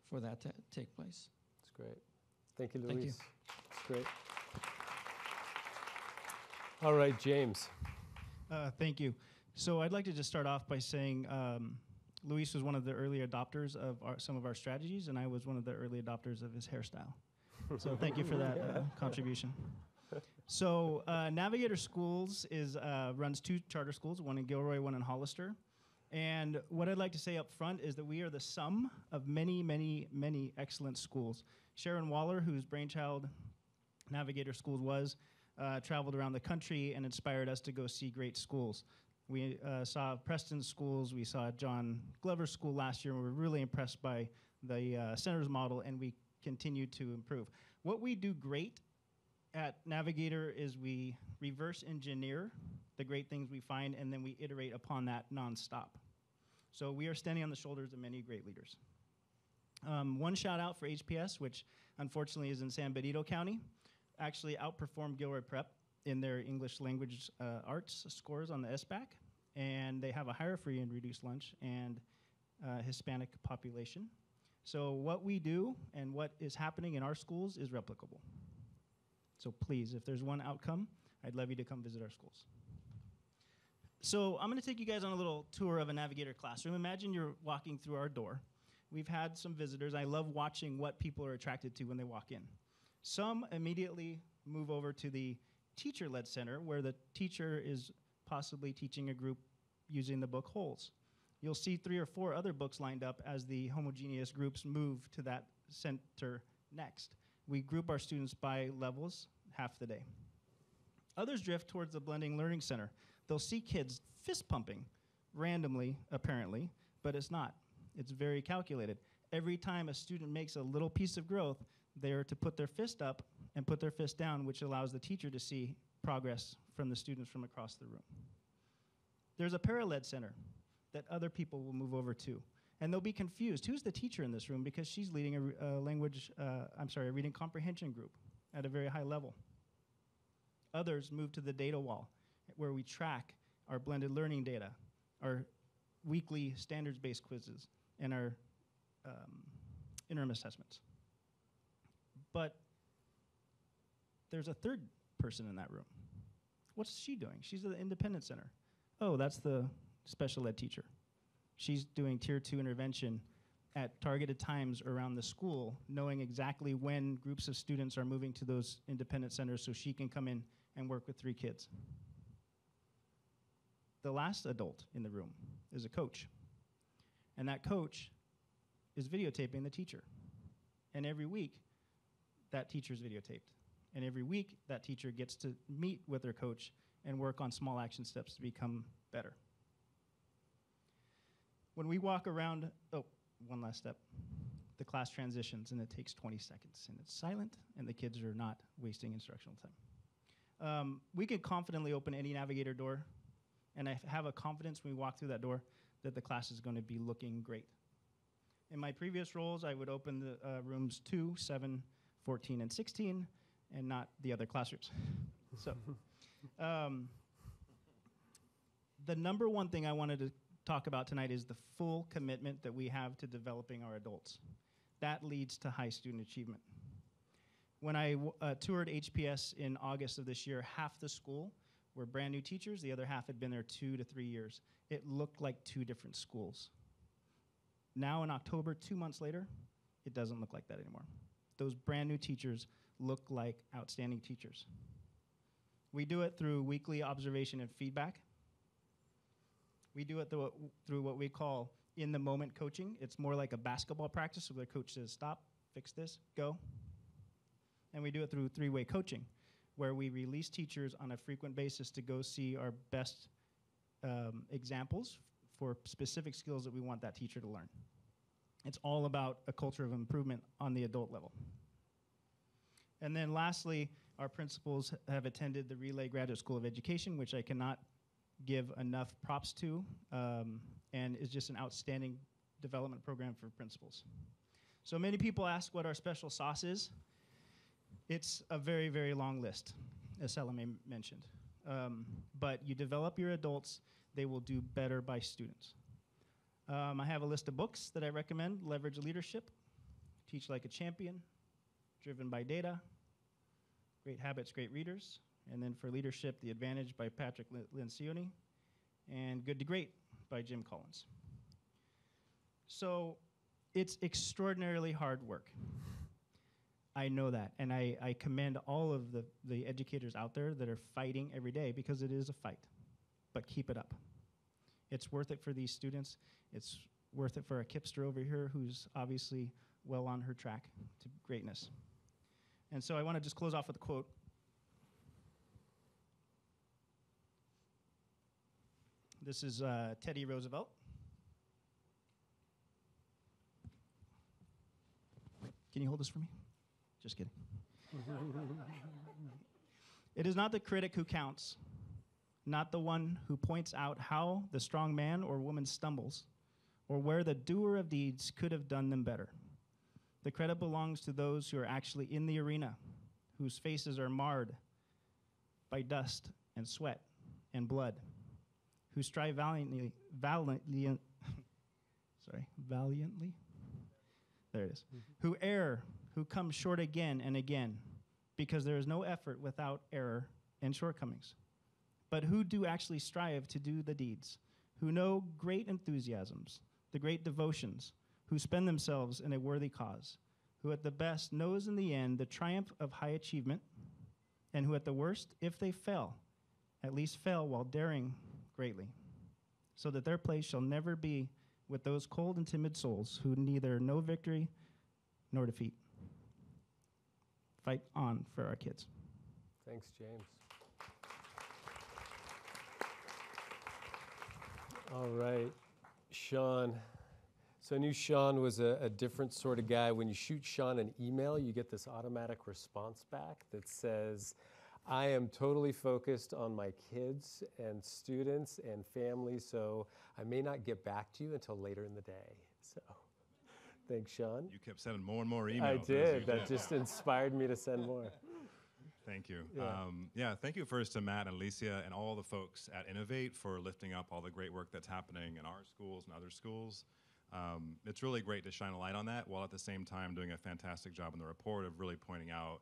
for that to take place. That's great. Thank you, Luis. Thank you. That's great. All right, James. Thank you. So I'd like to just start off by saying Luis was one of the early adopters of some of our strategies, and I was one of the early adopters of his hairstyle. So thank you for that contribution. So Navigator Schools runs 2 charter schools, one in Gilroy, one in Hollister. And what I'd like to say up front is that we are the sum of many, many, many excellent schools. Sharon Waller, whose brainchild Navigator Schools was, traveled around the country and inspired us to go see great schools. We saw Preston schools, we saw John Glover School last year, and we were really impressed by the center's model, and we continue to improve. What we do great at Navigator is we reverse engineer the great things we find, and then we iterate upon that nonstop. So we are standing on the shoulders of many great leaders. One shout out for HPS, which unfortunately is in San Benito County, actually outperformed Gilroy Prep in their English language arts scores on the SBAC, and they have a higher free and reduced lunch and Hispanic population. So what we do and what is happening in our schools is replicable. So please, if there's one outcome, I'd love you to come visit our schools. So I'm going to take you guys on a little tour of a Navigator classroom. Imagine you're walking through our door. We've had some visitors. I love watching what people are attracted to when they walk in. Some immediately move over to the teacher-led center, where the teacher is possibly teaching a group using the book Holes. You'll see 3 or 4 other books lined up as the homogeneous groups move to that center next. We group our students by levels half the day. Others drift towards the blending learning center. They'll see kids fist pumping randomly, apparently, but it's not. It's very calculated. Every time a student makes a little piece of growth, they are to put their fist up and put their fist down, which allows the teacher to see progress from the students from across the room. There's a para-led center that other people will move over to, and they'll be confused. Who's the teacher in this room? Because she's leading a reading comprehension group at a very high level. Others move to the data wall, where we track our blended learning data, our weekly standards-based quizzes, and our interim assessments. But there's a third person in that room. What's she doing? She's at the independent center. Oh, that's the special ed teacher. She's doing tier 2 intervention at targeted times around the school, knowing exactly when groups of students are moving to those independent centers so she can come in and work with 3 kids. The last adult in the room is a coach. And that coach is videotaping the teacher. And every week, that teacher's videotaped. And every week, that teacher gets to meet with their coach and work on small action steps to become better. When we walk around, one last step. The class transitions, and it takes 20 seconds. And it's silent, and the kids are not wasting instructional time. We can confidently open any Navigator door, and I have a confidence when we walk through that door that the class is going to be looking great. In my previous roles, I would open the rooms 2, 7, 14, and 16, and not the other classrooms. So, the number one thing I wanted to talk about tonight is the full commitment that we have to developing our adults. That leads to high student achievement. When I toured HPS in August of this year, half the school were brand new teachers, the other half had been there 2 to 3 years. It looked like 2 different schools. Now in October, 2 months later, it doesn't look like that anymore. Those brand new teachers look like outstanding teachers. We do it through weekly observation and feedback. We do it through what we call in-the-moment coaching. It's more like a basketball practice where the coach says, stop, fix this, go. And we do it through 3-way coaching, where we release teachers on a frequent basis to go see our best examples for specific skills that we want that teacher to learn. It's all about a culture of improvement on the adult level. And then lastly, our principals have attended the Relay Graduate School of Education, which I cannot give enough props to, and is just an outstanding development program for principals. So many people ask what our special sauce is. It's a very, very long list, as Salome mentioned. but you develop your adults, they will do better by students. I have a list of books that I recommend: Leverage Leadership, Teach Like a Champion, Driven by Data, Great Habits, Great Readers, and then for leadership, The Advantage by Patrick Lencioni, and Good to Great by Jim Collins. So it's extraordinarily hard work. I know that, and I commend all of the educators out there that are fighting every day, because it is a fight, but keep it up. It's worth it for these students. It's worth it for a Kipster over here who's obviously well on her track to greatness. And so I want to just close off with a quote. This is Teddy Roosevelt. Can you hold this for me? Just kidding. It is not the critic who counts, not the one who points out how the strong man or woman stumbles, or where the doer of deeds could have done them better. The credit belongs to those who are actually in the arena, whose faces are marred by dust and sweat and blood, who strive valiantly, there it is, who err, who come short again and again, because there is no effort without error and shortcomings, but who do actually strive to do the deeds, who know great enthusiasms, the great devotions, who spend themselves in a worthy cause, who at the best knows in the end the triumph of high achievement, and who at the worst, if they fail, at least fail while daring greatly, so that their place shall never be with those cold and timid souls who neither know victory nor defeat. Fight on for our kids. Thanks, James. All right, Sean. So I knew Sean was a different sort of guy. When you shoot Sean an email, you get this automatic response back that says, I am totally focused on my kids and students and family, so I may not get back to you until later in the day. So thanks, Sean. You kept sending more and more emails. I did. That just inspired me to send more. Thank you. Yeah. Thank you first to Matt and Alicia and all the folks at Innovate for lifting up all the great work that's happening in our schools and other schools. It's really great to shine a light on that, while at the same time doing a fantastic job in the report of really pointing out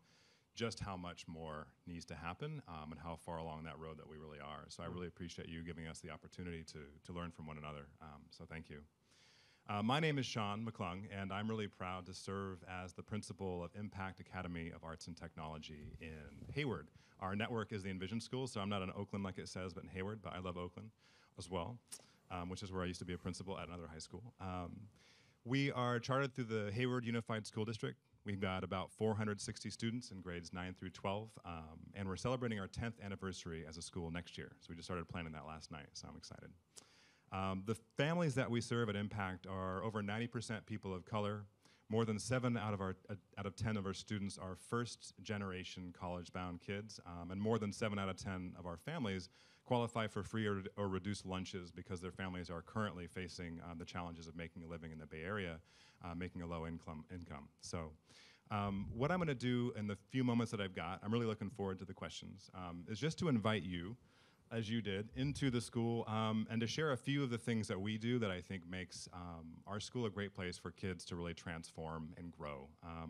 just how much more needs to happen and how far along that road that we really are. So I really appreciate you giving us the opportunity to learn from one another. So thank you. My name is Sean McClung, and I'm really proud to serve as the principal of Impact Academy of Arts and Technology in Hayward. Our network is the Envision School, so I'm not in Oakland like it says, but in Hayward, but I love Oakland as well, which is where I used to be a principal at another high school. We are chartered through the Hayward Unified School District. We've got about 460 students in grades 9 through 12, and we're celebrating our 10th anniversary as a school next year. So we just started planning that last night, so I'm excited. The families that we serve at Impact are over 90% people of color. More than 7 out of 10 of our students are first-generation college-bound kids, and more than 7 out of 10 of our families qualify for free or reduced lunches because their families are currently facing the challenges of making a living in the Bay Area, making a low income. So what I'm going to do in the few moments that I've got, I'm really looking forward to the questions, is just to invite you, as you did, into the school and to share a few of the things that we do that I think makes our school a great place for kids to really transform and grow.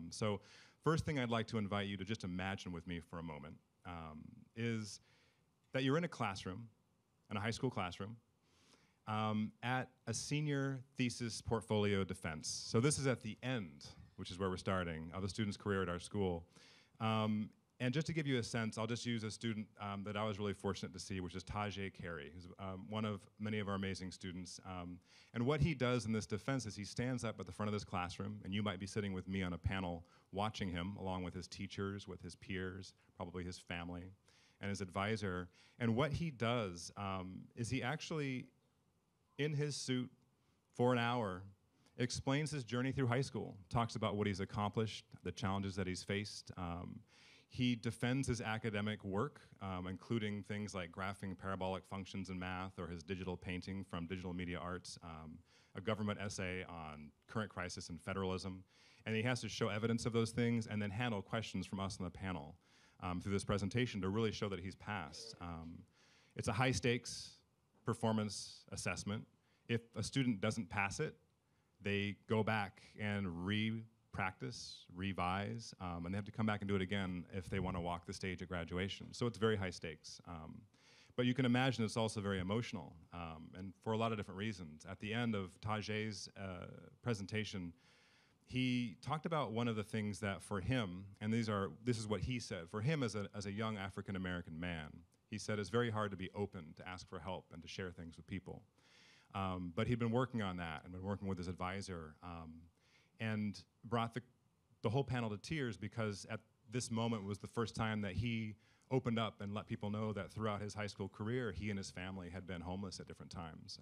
So first thing I'd like to invite you to just imagine with me for a moment is that you're in a classroom, in a high school classroom, at a senior thesis portfolio defense. So this is at the end, which is where we're starting, of a student's career at our school. And just to give you a sense, I'll just use a student that I was really fortunate to see, which is Tajay Carey, who's one of many of our amazing students. And what he does in this defense is he stands up at the front of this classroom, and you might be sitting with me on a panel watching him, along with his teachers, with his peers, probably his family, and his advisor. And what he does is he actually, in his suit for an hour, explains his journey through high school, talks about what he's accomplished, the challenges that he's faced. He defends his academic work, including things like graphing parabolic functions in math, or his digital painting from Digital Media Arts, a government essay on current crisis and federalism. And he has to show evidence of those things and then handle questions from us on the panel. through this presentation to really show that he's passed. It's a high stakes performance assessment. If a student doesn't pass it, they go back and re-practice, revise, and they have to come back and do it again if they want to walk the stage at graduation. So it's very high stakes. But you can imagine it's also very emotional, and for a lot of different reasons. At the end of Tajay's presentation, he talked about one of the things that for him, and this is what he said, for him as a young African-American man, he said it's very hard to be open, to ask for help, and to share things with people. But he'd been working on that and been working with his advisor, and brought the whole panel to tears because at this moment was the first time that he opened up and let people know that throughout his high school career, he and his family had been homeless at different times,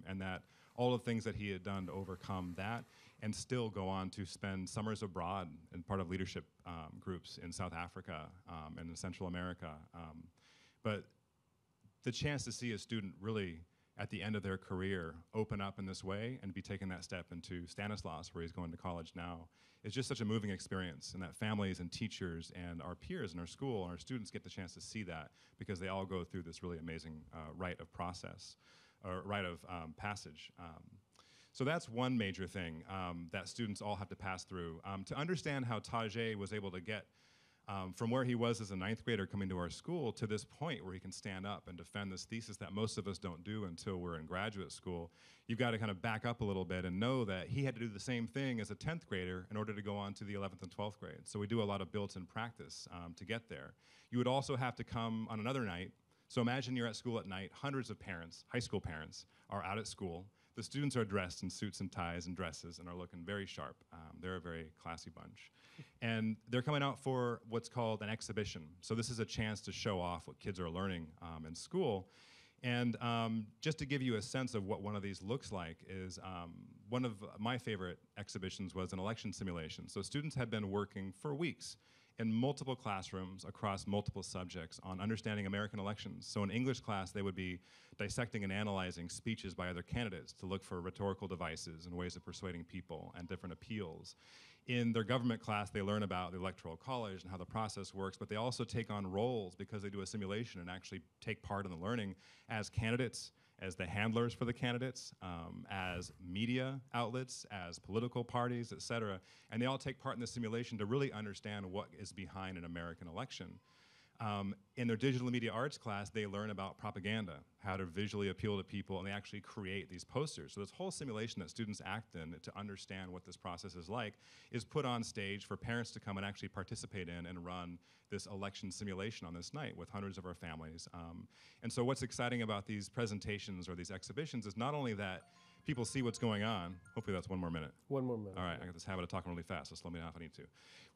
and that all the things that he had done to overcome that and still go on to spend summers abroad and part of leadership groups in South Africa and in Central America. But the chance to see a student really at the end of their career open up in this way and be taking that step into Stanislaus, where he's going to college now, is just such a moving experience, and that families and teachers and our peers in our school and our students get the chance to see that because they all go through this really amazing rite of process, or rite of passage. So that's one major thing that students all have to pass through. To understand how Tajay was able to get from where he was as a 9th grader coming to our school to this point where he can stand up and defend this thesis that most of us don't do until we're in graduate school, you've got to kind of back up a little bit and know that he had to do the same thing as a 10th grader in order to go on to the 11th and 12th grade. So we do a lot of built-in practice to get there. You would also have to come on another night. So imagine you're at school at night, hundreds of parents, high school parents, are out at school. The students are dressed in suits and ties and dresses and are looking very sharp. They're a very classy bunch. And they're coming out for what's called an exhibition. So this is a chance to show off what kids are learning in school. And just to give you a sense of what one of these looks like is one of my favorite exhibitions was an election simulation. So students had been working for weeks in multiple classrooms across multiple subjects on understanding American elections. So in English class, they would be dissecting and analyzing speeches by other candidates to look for rhetorical devices and ways of persuading people and different appeals. In their government class, they learn about the Electoral College and how the process works, but they also take on roles because they do a simulation and actually take part in the learning as candidates, as the handlers for the candidates, as media outlets, as political parties, et cetera. And they all take part in the simulation to really understand what is behind an American election. In their digital media arts class, they learn about propaganda, how to visually appeal to people, and they actually create these posters. So this whole simulation that students act in to understand what this process is like is put on stage for parents to come and actually participate in and run this election simulation on this night with hundreds of our families. And so what's exciting about these presentations or these exhibitions is not only that people see what's going on. Hopefully that's one more minute. One more minute. All right, I got this habit of talking really fast, so slow me down if I need to.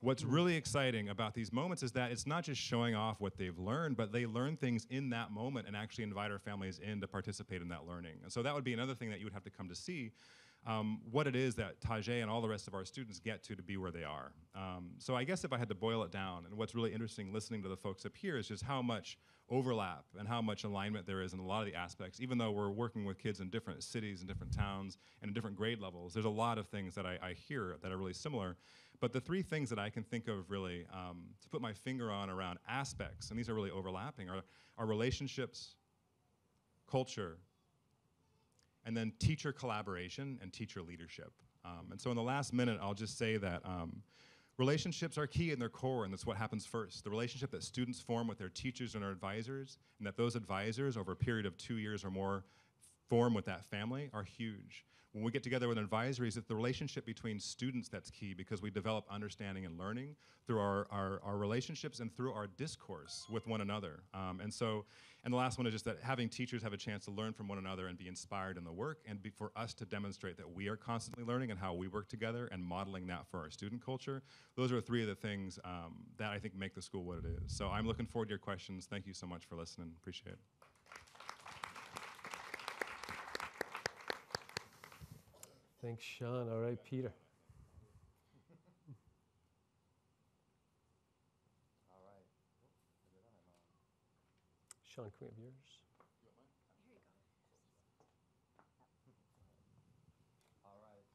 What's really exciting about these moments is that it's not just showing off what they've learned, but they learn things in that moment and actually invite our families in to participate in that learning. And so that would be another thing that you would have to come to see, what it is that Tajay and all the rest of our students get to be where they are. So I guess if I had to boil it down, and what's really interesting listening to the folks up here is just how much overlap and how much alignment there is in a lot of the aspects. Even though we're working with kids in different cities and different towns and in different grade levels, there's a lot of things that I hear that are really similar. But the three things that I can think of really to put my finger on around aspects, and these are really overlapping, are relationships, culture, and then teacher collaboration and teacher leadership. And so in the last minute, I'll just say that relationships are key in their core, and that's what happens first. The relationship that students form with their teachers and their advisors, and that those advisors over a period of 2 years or more form with that family are huge. When we get together with advisories, it's the relationship between students that's key because we develop understanding and learning through our relationships and through our discourse with one another. And the last one is just that having teachers have a chance to learn from one another and be inspired in the work, and for us to demonstrate that we are constantly learning and how we work together and modeling that for our student culture. Those are three of the things that I think make the school what it is. So I'm looking forward to your questions. Thank you so much for listening. Appreciate it. Thanks, Sean. All right, Peter. All right. Sean, can we have yours? All right.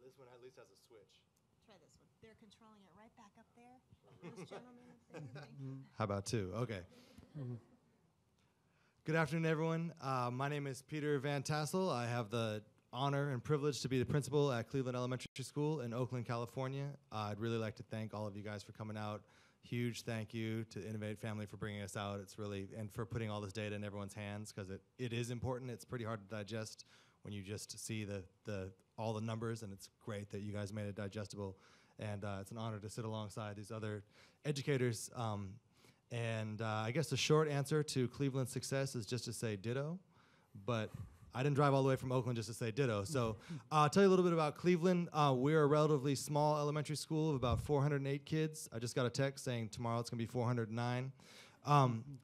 This one at least has a switch. try this one. They're controlling it right back up there. Those gentlemen up there. Thank you. How about two? Okay. Good afternoon, everyone. My name is Peter Van Tassel. I have the honor and privilege to be the principal at Cleveland Elementary School in Oakland, California. I'd really like to thank all of you guys for coming out. Huge thank you to the Innovate family for bringing us out. It's really, and for putting all this data in everyone's hands, because it is important. It's pretty hard to digest when you just see all the numbers, and it's great that you guys made it digestible. And it's an honor to sit alongside these other educators. I guess the short answer to Cleveland's success is just to say ditto, but I didn't drive all the way from Oakland just to say ditto. So I'll tell you a little bit about Cleveland. We're a relatively small elementary school of about 408 kids. I just got a text saying tomorrow it's going to be 409.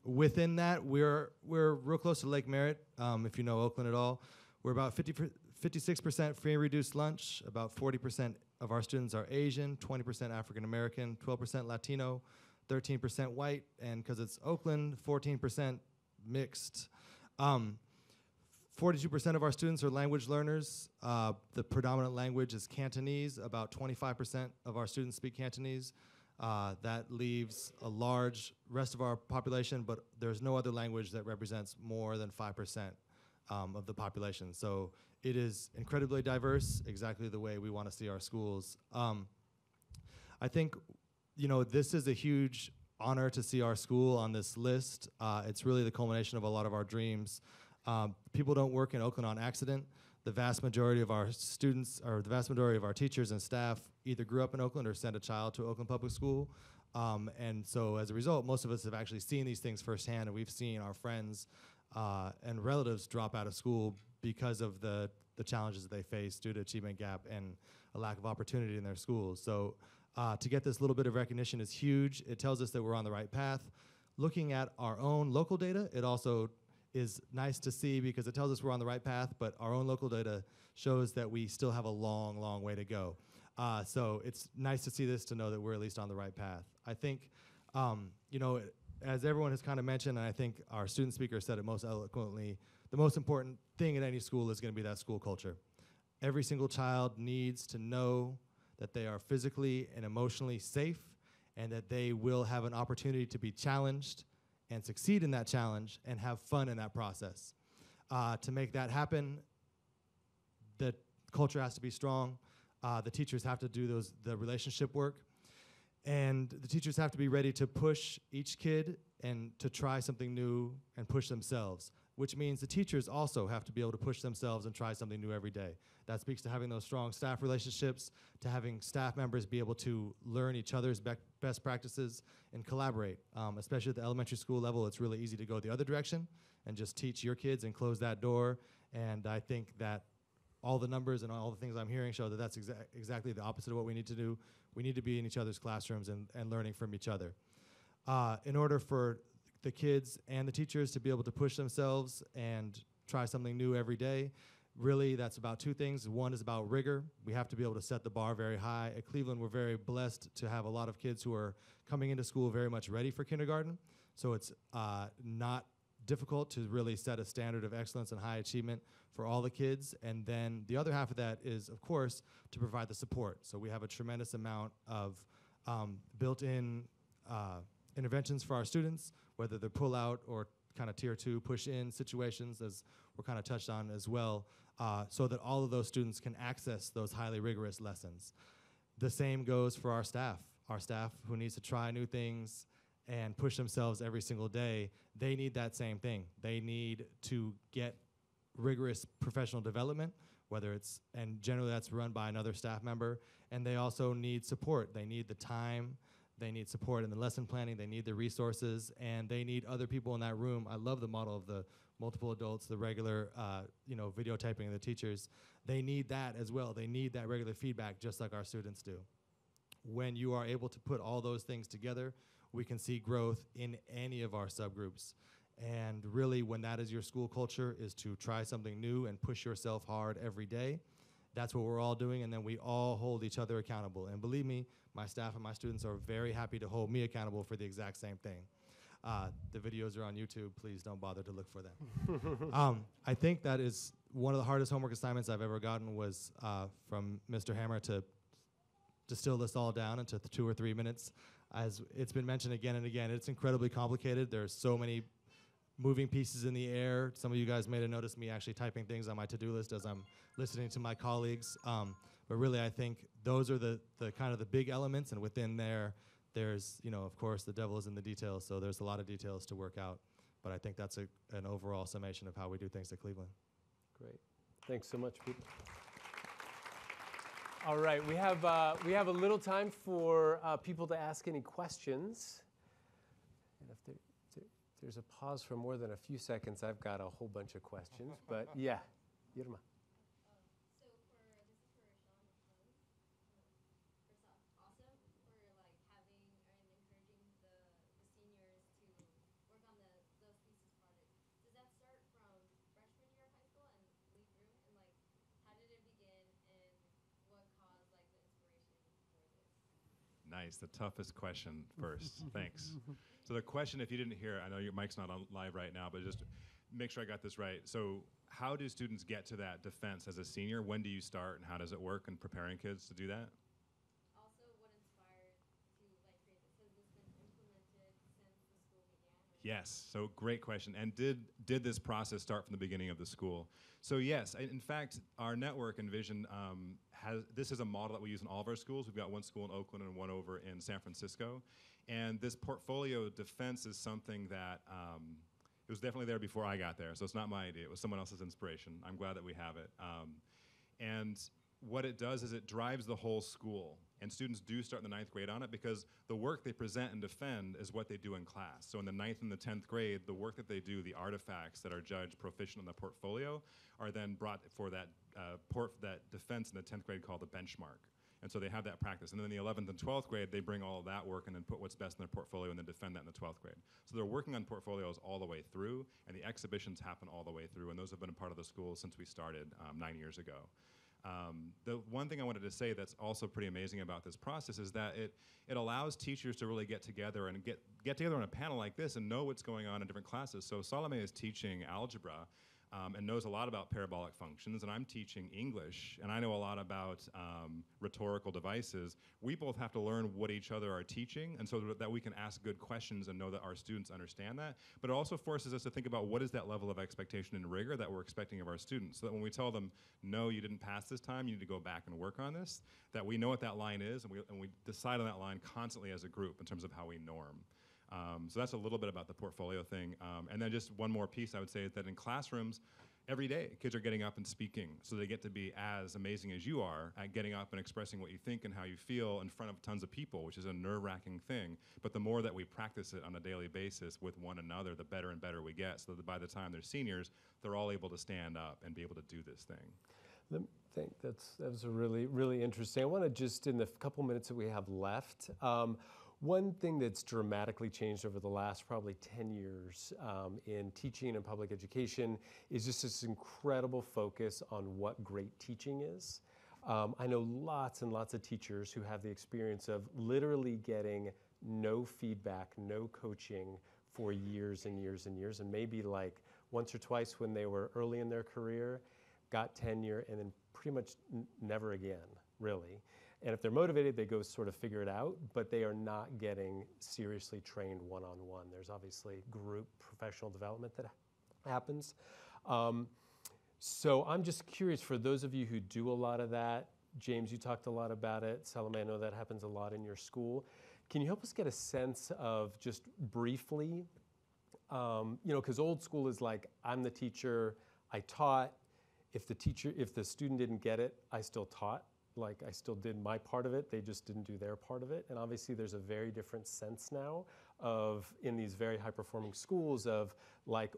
Within that, we're real close to Lake Merritt, if you know Oakland at all. We're about 56% free and reduced lunch. About 40% of our students are Asian, 20% African American, 12% Latino, 13% white, and because it's Oakland, 14% mixed. 42% of our students are language learners. The predominant language is Cantonese. About 25% of our students speak Cantonese. That leaves a large rest of our population, but there's no other language that represents more than 5% of the population. So it is incredibly diverse, exactly the way we want to see our schools. I think, this is a huge honor to see our school on this list. It's really the culmination of a lot of our dreams. People don't work in Oakland on accident. The vast majority of our students, or the vast majority of our teachers and staff either grew up in Oakland or sent a child to Oakland Public School. And so as a result, most of us have actually seen these things firsthand, and we've seen our friends and relatives drop out of school because of the challenges that they face due to achievement gap and a lack of opportunity in their schools. So to get this little bit of recognition is huge. It tells us that we're on the right path. Looking at our own local data, it also is nice to see because it tells us we're on the right path, but our own local data shows that we still have a long, long way to go. So it's nice to see this, to know that we're at least on the right path. I think, as everyone has kind of mentioned, and I think our student speaker said it most eloquently, the most important thing in any school is going to be that school culture. Every single child needs to know that they are physically and emotionally safe, and that they will have an opportunity to be challenged and succeed in that challenge and have fun in that process. To make that happen, the culture has to be strong. The teachers have to do the relationship work. And the teachers have to be ready to push each kid and to try something new and push themselves, which means the teachers also have to be able to push themselves and try something new every day. That speaks to having those strong staff relationships, to having staff members be able to learn each other's best practices and collaborate. Especially at the elementary school level, it's really easy to go the other direction and just teach your kids and close that door. And I think that all the numbers and all the things I'm hearing show that that's exactly the opposite of what we need to do. We need to be in each other's classrooms and learning from each other. In order for the kids and the teachers to be able to push themselves and try something new every day, really that's about two things. One is about rigor. We have to be able to set the bar very high. At Cleveland, we're very blessed to have a lot of kids who are coming into school very much ready for kindergarten. So it's not difficult to really set a standard of excellence and high achievement for all the kids. And then the other half of that is, of course, to provide the support. So we have a tremendous amount of built-in interventions for our students, whether they're pull-out or kind of tier 2 push-in situations, as we're kind of touched on as well, so that all of those students can access those highly rigorous lessons. The same goes for our staff who needs to try new things and push themselves every single day. They need that same thing. They need to get rigorous professional development, and generally that's run by another staff member, and they also need support. They need the time, they need support in the lesson planning, they need the resources, and they need other people in that room. I love the model of the multiple adults, the regular videotaping of the teachers. They need that as well. They need that regular feedback just like our students do. When you are able to put all those things together, we can see growth in any of our subgroups. And really, when that is your school culture, is to try something new and push yourself hard every day. That's what we're all doing, and then we all hold each other accountable. And believe me, my staff and my students are very happy to hold me accountable for the exact same thing. The videos are on YouTube. Please don't bother to look for them. I think that is one of the hardest homework assignments I've ever gotten was from Mr. Hammer to distill this all down into 2 or 3 minutes. As it's been mentioned again and again, it's incredibly complicated. There's so many moving pieces in the air. Some of you guys may have noticed me actually typing things on my to-do list as I'm listening to my colleagues. But really, I think those are the kind of the big elements, and within there's, of course, the devil is in the details, so there's a lot of details to work out. But I think that's an overall summation of how we do things at Cleveland. Great. Thanks so much, Pete. All right, we have a little time for people to ask any questions. And if there's a pause for more than a few seconds, I've got a whole bunch of questions. But yeah, Irma. Nice, the toughest question first. Thanks. So the question, if you didn't hear, I know your mic's not on live right now, but just make sure I got this right. So how do students get to that defense as a senior? When do you start, and how does it work in preparing kids to do that? Also, what inspired to create this? Has this been implemented since the school began? Yes, so great question. And did this process start from the beginning of the school? So yes, in fact, our network and vision this is a model that we use in all of our schools. We've got one school in Oakland and one over in San Francisco. And this portfolio defense is something that it was definitely there before I got there. So it's not my idea. It was someone else's inspiration. I'm glad that we have it. And what it does is it drives the whole school. And students do start in the 9th grade on it because the work they present and defend is what they do in class. So in the 9th and the 10th grade, the work that they do, the artifacts that are judged proficient in the portfolio, are then brought for that defense in the 10th grade called the benchmark. And so they have that practice. And then in the 11th and 12th grade, they bring all of that work and then put what's best in their portfolio and then defend that in the 12th grade. So they're working on portfolios all the way through, and the exhibitions happen all the way through. And those have been a part of the school since we started 9 years ago. The one thing I wanted to say that's also pretty amazing about this process is that it allows teachers to really get together and get together on a panel like this and know what's going on in different classes. So Salome is teaching algebra and knows a lot about parabolic functions, and I'm teaching English, and I know a lot about rhetorical devices. We both have to learn what each other are teaching, and so that we can ask good questions and know that our students understand that. But it also forces us to think about what is that level of expectation and rigor that we're expecting of our students, so that when we tell them, no, you didn't pass this time, you need to go back and work on this, that we know what that line is, and we decide on that line constantly as a group in terms of how we norm. So that's a little bit about the portfolio thing. And then just one more piece I would say is that in classrooms, every day kids are getting up and speaking, so they get to be as amazing as you are at getting up and expressing what you think and how you feel in front of tons of people, which is a nerve-wracking thing. But the more that we practice it on a daily basis with one another, the better and better we get, so that by the time they're seniors, they're all able to stand up and be able to do this thing. I think that was a really, really interesting. I want to just, in the couple minutes that we have left, one thing that's dramatically changed over the last probably 10 years in teaching and public education is just this incredible focus on what great teaching is. I know lots and lots of teachers who have the experience of literally getting no feedback, no coaching for years and years and years, and maybe like once or twice when they were early in their career, got tenure, and then pretty much never again, really. And if they're motivated, they go sort of figure it out, but they are not getting seriously trained one-on-one. There's obviously group professional development that happens. So I'm just curious, for those of you who do a lot of that, James, you talked a lot about it. Salome, I know that happens a lot in your school. Can you help us get a sense of, just briefly, because old school is like, I'm the teacher, I taught. If the student didn't get it, I still taught. Like, I still did my part of it, they just didn't do their part of it. And obviously there's a very different sense now of, in these very high performing schools, of like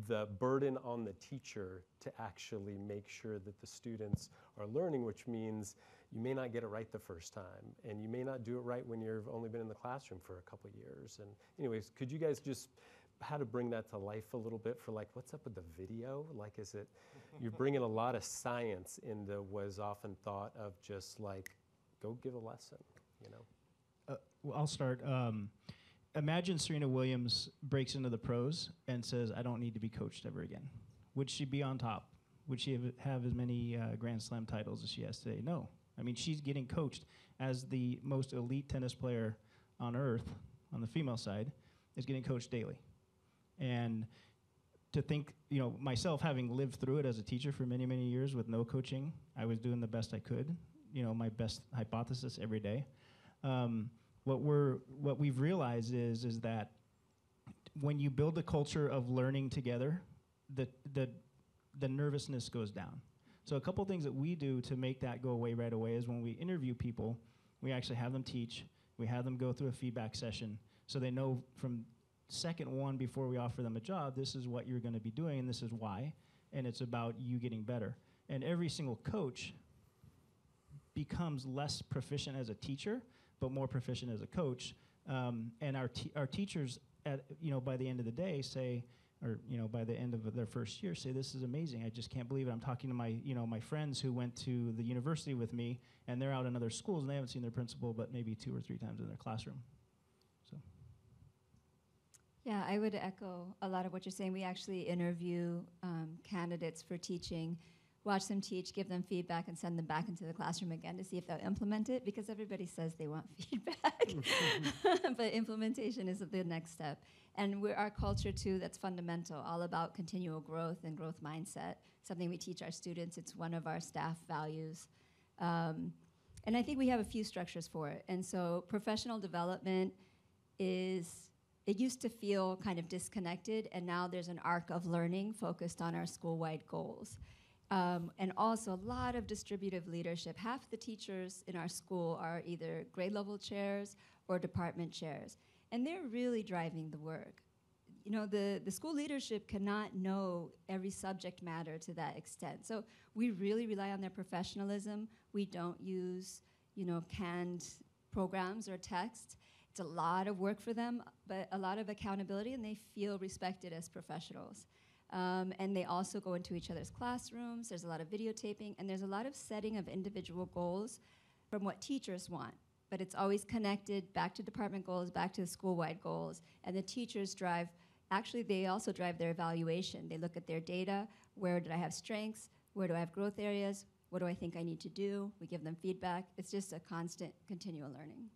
the burden on the teacher to actually make sure that the students are learning, which means you may not get it right the first time, and you may not do it right when you've only been in the classroom for a couple years. And anyways, could you guys just, how to bring that to life a little bit for like, what's up with the video? Like, is it, you're bringing a lot of science into what is often thought of just like, go give a lesson, Well, I'll start. Imagine Serena Williams breaks into the pros and says, I don't need to be coached ever again. Would she be on top? Would she have as many Grand Slam titles as she has today? No. I mean, she's getting coached as the most elite tennis player on earth, on the female side, is getting coached daily. And to think, you know, myself having lived through it as a teacher for many, many years with no coaching, I was doing the best I could, you know, my best hypothesis every day. What we've realized is that when you build a culture of learning together, the nervousness goes down. So a couple things that we do to make that go away right away is when we interview people, we actually have them teach, we have them go through a feedback session, so they know from second one before we offer them a job, this is what you're going to be doing and this is why, and it's about you getting better. And every single coach becomes less proficient as a teacher, but more proficient as a coach. And our teachers, by the end of the day, say, or by the end of their first year, say, this is amazing. I just can't believe it. I'm talking to my friends who went to the university with me, and they're out in other schools, and they haven't seen their principal but maybe 2 or 3 times in their classroom. So. Yeah, I would echo a lot of what you're saying. We actually interview candidates for teaching, watch them teach, give them feedback, and send them back into the classroom again to see if they'll implement it, because everybody says they want feedback. But implementation is the next step. And we're our culture, too, that's fundamental, all about continual growth and growth mindset, something we teach our students. It's one of our staff values. And I think we have a few structures for it. And so professional development it used to feel kind of disconnected, and now there's an arc of learning focused on our school-wide goals. And also a lot of distributive leadership. Half the teachers in our school are either grade level chairs or department chairs. And they're really driving the work. You know, the school leadership cannot know every subject matter to that extent. So we really rely on their professionalism. We don't use, canned programs or text. It's a lot of work for them, but a lot of accountability, and they feel respected as professionals. And they also go into each other's classrooms. There's a lot of videotaping, and there's a lot of setting of individual goals from what teachers want. But it's always connected back to department goals, back to the school-wide goals. And the teachers they also drive their evaluation. They look at their data. Where did I have strengths? Where do I have growth areas? What do I think I need to do? We give them feedback. It's just a constant, continual learning.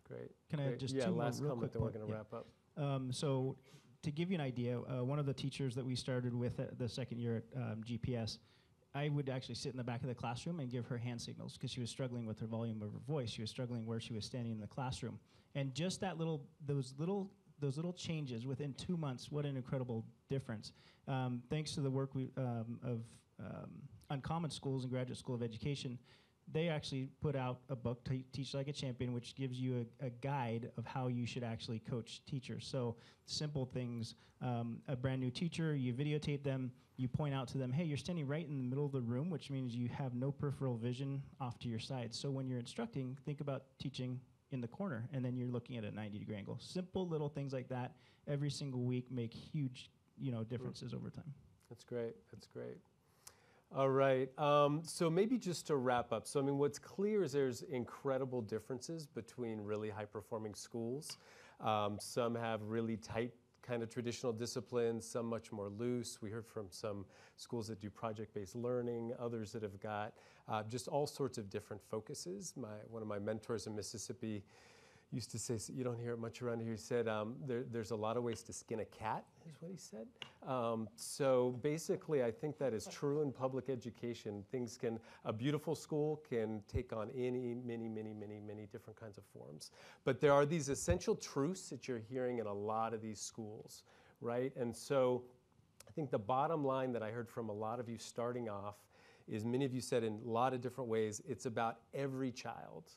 Great. Can I add just two more last real comment, quick then we're point? going to wrap up. So to give you an idea, one of the teachers that we started with the second year at GPS, I would actually sit in the back of the classroom and give her hand signals because she was struggling with her volume of her voice. She was struggling where she was standing in the classroom. And just those little changes within 2 months, what an incredible difference. Thanks to the work of Uncommon Schools and Graduate School of Education, they actually put out a book, Teach Like a Champion, which gives you a guide of how you should actually coach teachers. So simple things, a brand new teacher, you videotape them, you point out to them, hey, you're standing right in the middle of the room, which means you have no peripheral vision off to your side. So when you're instructing, think about teaching in the corner, and then you're looking at a 90-degree angle. Simple little things like that every single week make huge differences over time. That's great. That's great. All right. So maybe just to wrap up. So, I mean, what's clear is there's incredible differences between really high-performing schools. Some have really tight kind of traditional disciplines, some much more loose. We heard from some schools that do project-based learning, others that have got just all sorts of different focuses. One of my mentors in Mississippi used to say, you don't hear it much around here, he said, there's a lot of ways to skin a cat, is what he said. So basically, I think that is true in public education. A beautiful school can take on many different kinds of forms. But there are these essential truths that you're hearing in a lot of these schools, right? And so I think the bottom line that I heard from a lot of you starting off is many of you said in a lot of different ways, it's about every child.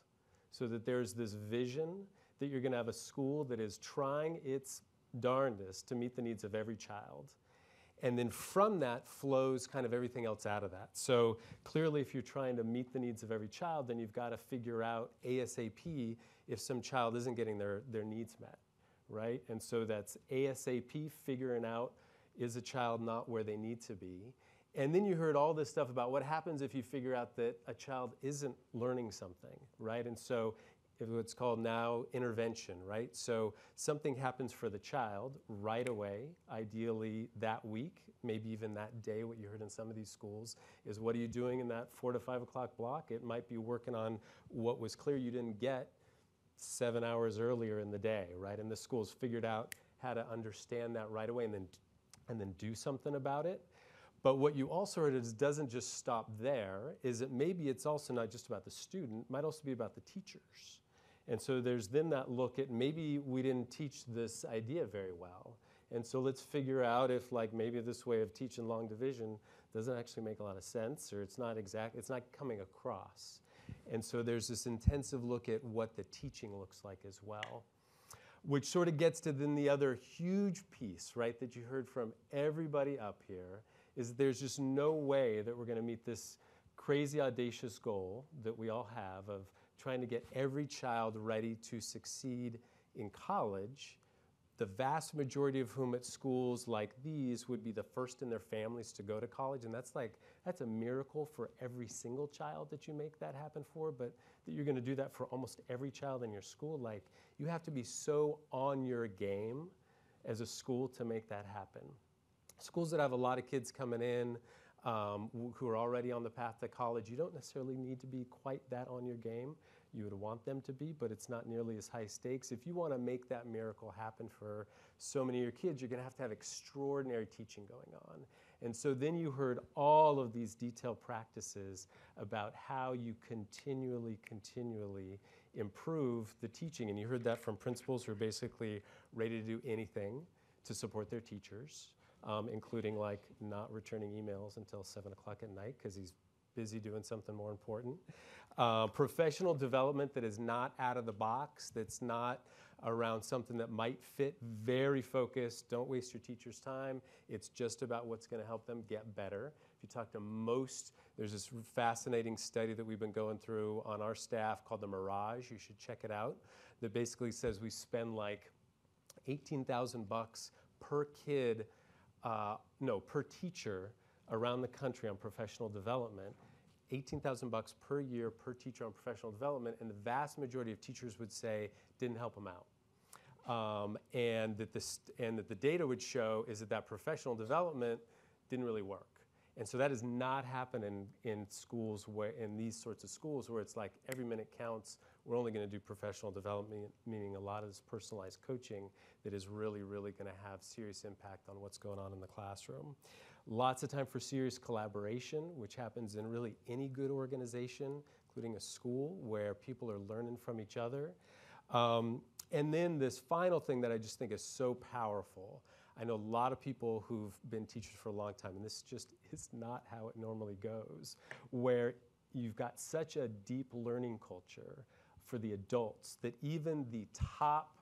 So that there's this vision that you're going to have a school that is trying its darndest to meet the needs of every child. And then from that flows kind of everything else out of that. So clearly, if you're trying to meet the needs of every child, then you've got to figure out ASAP if some child isn't getting their needs met, right? And so that's ASAP figuring out, is a child not where they need to be? And then you heard all this stuff about what happens if you figure out that a child isn't learning something, right? And so what's called now intervention, right? So something happens for the child right away, ideally that week, maybe even that day. What you heard in some of these schools is, what are you doing in that 4 to 5 o'clock block? It might be working on what was clear you didn't get 7 hours earlier in the day, right? And the schools figured out how to understand that right away and then do something about it. But what you also heard is, doesn't just stop there, is that maybe it's also not just about the student, it might also be about the teachers. And so there's then that look at, maybe we didn't teach this idea very well. And so let's figure out if, like, maybe this way of teaching long division doesn't actually make a lot of sense, or it's not coming across. And so there's this intensive look at what the teaching looks like as well, which sort of gets to then the other huge piece, right, that you heard from everybody up here, is there's just no way that we're going to meet this crazy audacious goal that we all have of trying to get every child ready to succeed in college, the vast majority of whom at schools like these would be the first in their families to go to college. And that's a miracle for every single child that you make that happen for, but that you're going to do that for almost every child in your school. Like, you have to be so on your game as a school to make that happen. Schools that have a lot of kids coming in who are already on the path to college, you don't necessarily need to be quite that on your game. You would want them to be, but it's not nearly as high stakes. If you want to make that miracle happen for so many of your kids, you're going to have extraordinary teaching going on. And so then you heard all of these detailed practices about how you continually improve the teaching. And you heard that from principals who are basically ready to do anything to support their teachers, including like not returning emails until 7 o'clock at night because he's busy doing something more important. Professional development that is not out of the box, that's not around something that might fit, very focused. Don't waste your teacher's time. It's just about what's going to help them get better. If you talk to most, there's this fascinating study that we've been going through on our staff called the Mirage. You should check it out. That basically says we spend like $18,000 per kid, per teacher around the country on professional development. $18,000 per year per teacher on professional development, and the vast majority of teachers would say didn't help them out. And that the data would show is that professional development didn't really work. And so that does not happen in schools in these sorts of schools where it's like every minute counts. We're only going to do professional development, meaning a lot of this personalized coaching that is really going to have serious impact on what's going on in the classroom. Lots of time for serious collaboration, which happens in really any good organization, including a school where people are learning from each other. And then this final thing that I just think is so powerful. I know a lot of people who've been teachers for a long time, and this just is not how it normally goes, where you've got such a deep learning culture for the adults that even the top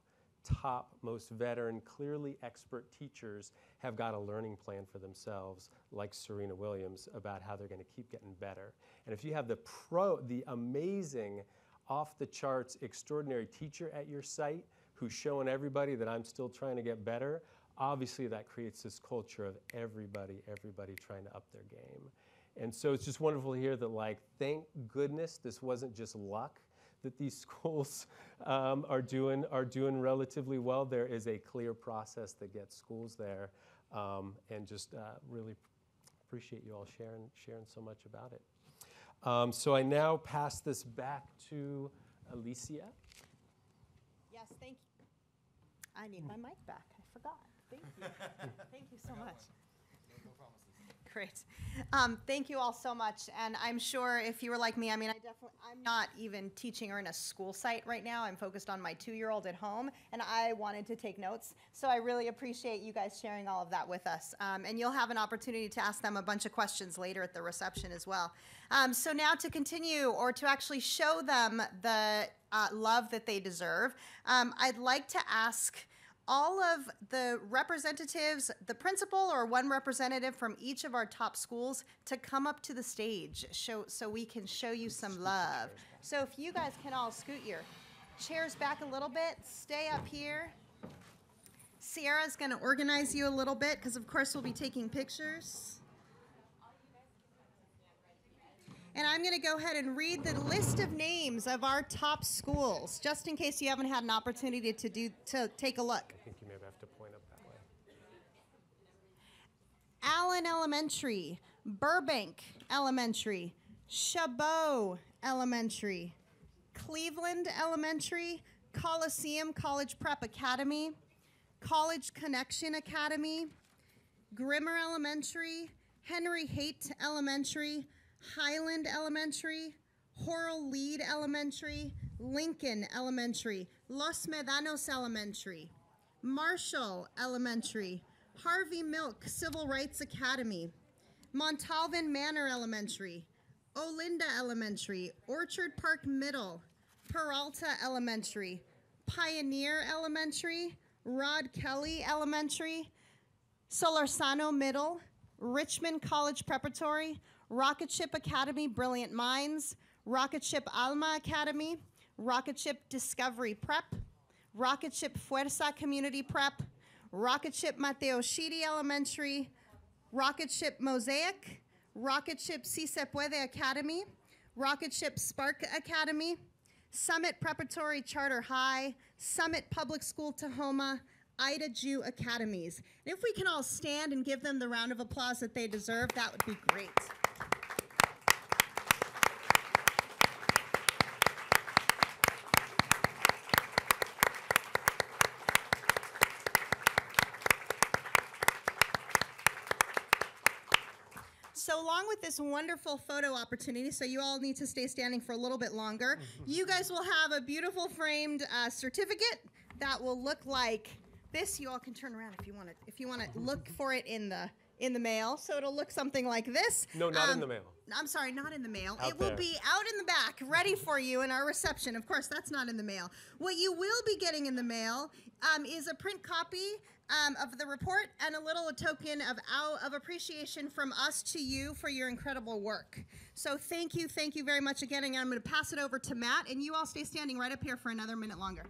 most veteran, clearly expert teachers have got a learning plan for themselves, like Serena Williams, about how they're going to keep getting better. And if you have the amazing, off-the-charts, extraordinary teacher at your site who's showing everybody that I'm still trying to get better, obviously that creates this culture of everybody trying to up their game. And so it's just wonderful to hear that, like, thank goodness this wasn't just luck that these schools are doing relatively well. There is a clear process that gets schools there, and just really appreciate you all sharing so much about it. So I now pass this back to Alicia. Yes, thank you. I need my mic back. I forgot. Thank you. Thank you so much. No promises. Great. Thank you all so much. And I'm sure if you were like me, I'm not even teaching or in a school site right now. I'm focused on my 2-year-old at home, and I wanted to take notes. So I really appreciate you guys sharing all of that with us. And you'll have an opportunity to ask them a bunch of questions later at the reception as well. So now to continue, or to actually show them the love that they deserve, I'd like to ask all of the representatives, the principal or one representative from each of our top schools, to come up to the stage so we can show you some love. So if you guys can all scoot your chairs back a little bit, stay up here. Sierra's going to organize you a little bit because, of course, we'll be taking pictures. And I'm going to go ahead and read the list of names of our top schools, just in case you haven't had an opportunity to take a look. I think you may have to point up that way. Allen Elementary, Burbank Elementary, Chabot Elementary, Cleveland Elementary, Coliseum College Prep Academy, College Connection Academy, Grimmer Elementary, Henry Haight Elementary, Highland Elementary, Horrell Lead Elementary, Lincoln Elementary, Los Medanos Elementary, Marshall Elementary, Harvey Milk Civil Rights Academy, Montalvan Manor Elementary, Olinda Elementary, Orchard Park Middle, Peralta Elementary, Pioneer Elementary, Rod Kelly Elementary, Solorzano Middle, Richmond College Preparatory, Rocket Ship Academy Brilliant Minds, Rocket Ship Alma Academy, Rocket Ship Discovery Prep, Rocket Ship Fuerza Community Prep, Rocket Ship Mateo Shiri Elementary, Rocket Ship Mosaic, Rocket Ship Si Se Puede Academy, Rocket Ship Spark Academy, Summit Preparatory Charter High, Summit Public School Tahoma, Ida Jew Academies. And if we can all stand and give them the round of applause that they deserve, that would be great. So along with this wonderful photo opportunity, so you all need to stay standing for a little bit longer, you guys will have a beautiful framed certificate that will look like this. You all can turn around if you want to. If you want to look for it in the mail, so it'll look something like this. No, not in the mail. I'm sorry, not in the mail. Out It will there. be out in the back, ready for you in our reception. Of course, that's not in the mail. What you will be getting in the mail is a print copy of the report and a little token of appreciation from us to you for your incredible work. So thank you very much again. And I'm going to pass it over to Matt, and you all stay standing right up here for another minute longer.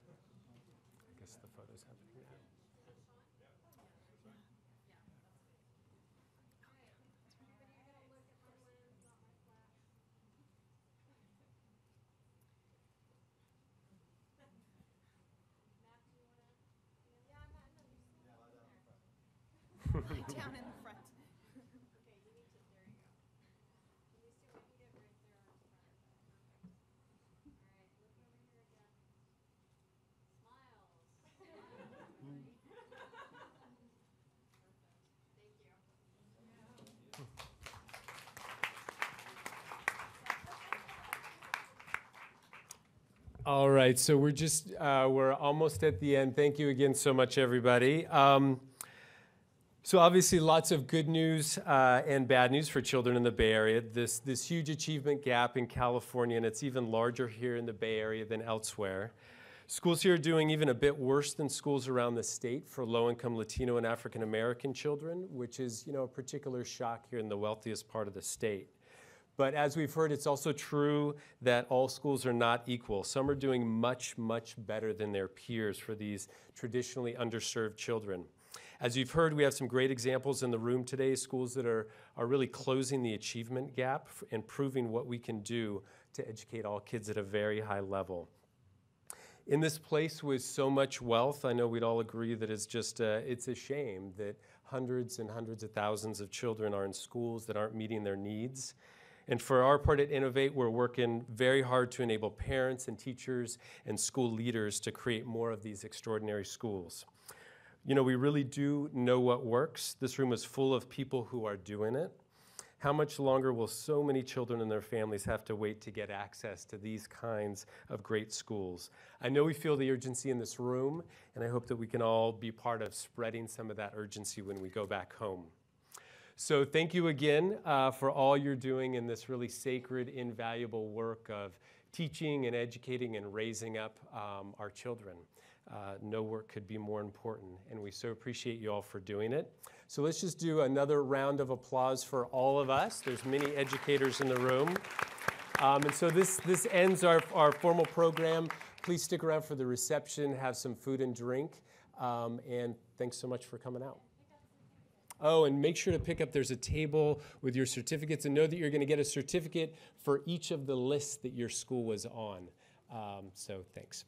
I guess the photo's happening now. Down in the front. All right, so we're almost at the end. Thank you again so much, everybody. So obviously lots of good news and bad news for children in the Bay Area. This huge achievement gap in California, and it's even larger here in the Bay Area than elsewhere. Schools here are doing even a bit worse than schools around the state for low-income Latino and African American children, which is, a particular shock here in the wealthiest part of the state. But as we've heard, it's also true that all schools are not equal. Some are doing much, much better than their peers for these traditionally underserved children. As you've heard, we have some great examples in the room today, schools that are really closing the achievement gap and proving what we can do to educate all kids at a very high level. In this place with so much wealth, I know we'd all agree that it's a shame that hundreds and hundreds of thousands of children are in schools that aren't meeting their needs. And for our part at Innovate, we're working very hard to enable parents and teachers and school leaders to create more of these extraordinary schools. We really do know what works. This room is full of people who are doing it. How much longer will so many children and their families have to wait to get access to these kinds of great schools? I know we feel the urgency in this room, and I hope that we can all be part of spreading some of that urgency when we go back home. So thank you again for all you're doing in this really sacred, invaluable work of teaching and educating and raising up our children. No work could be more important, and we so appreciate you all for doing it. So let's just do another round of applause for all of us. There's many educators in the room. And so this ends our formal program. Please stick around for the reception, have some food and drink, and thanks so much for coming out. Oh, and make sure to pick up, there's a table with your certificates, and know that you're going to get a certificate for each of the lists that your school was on. So thanks.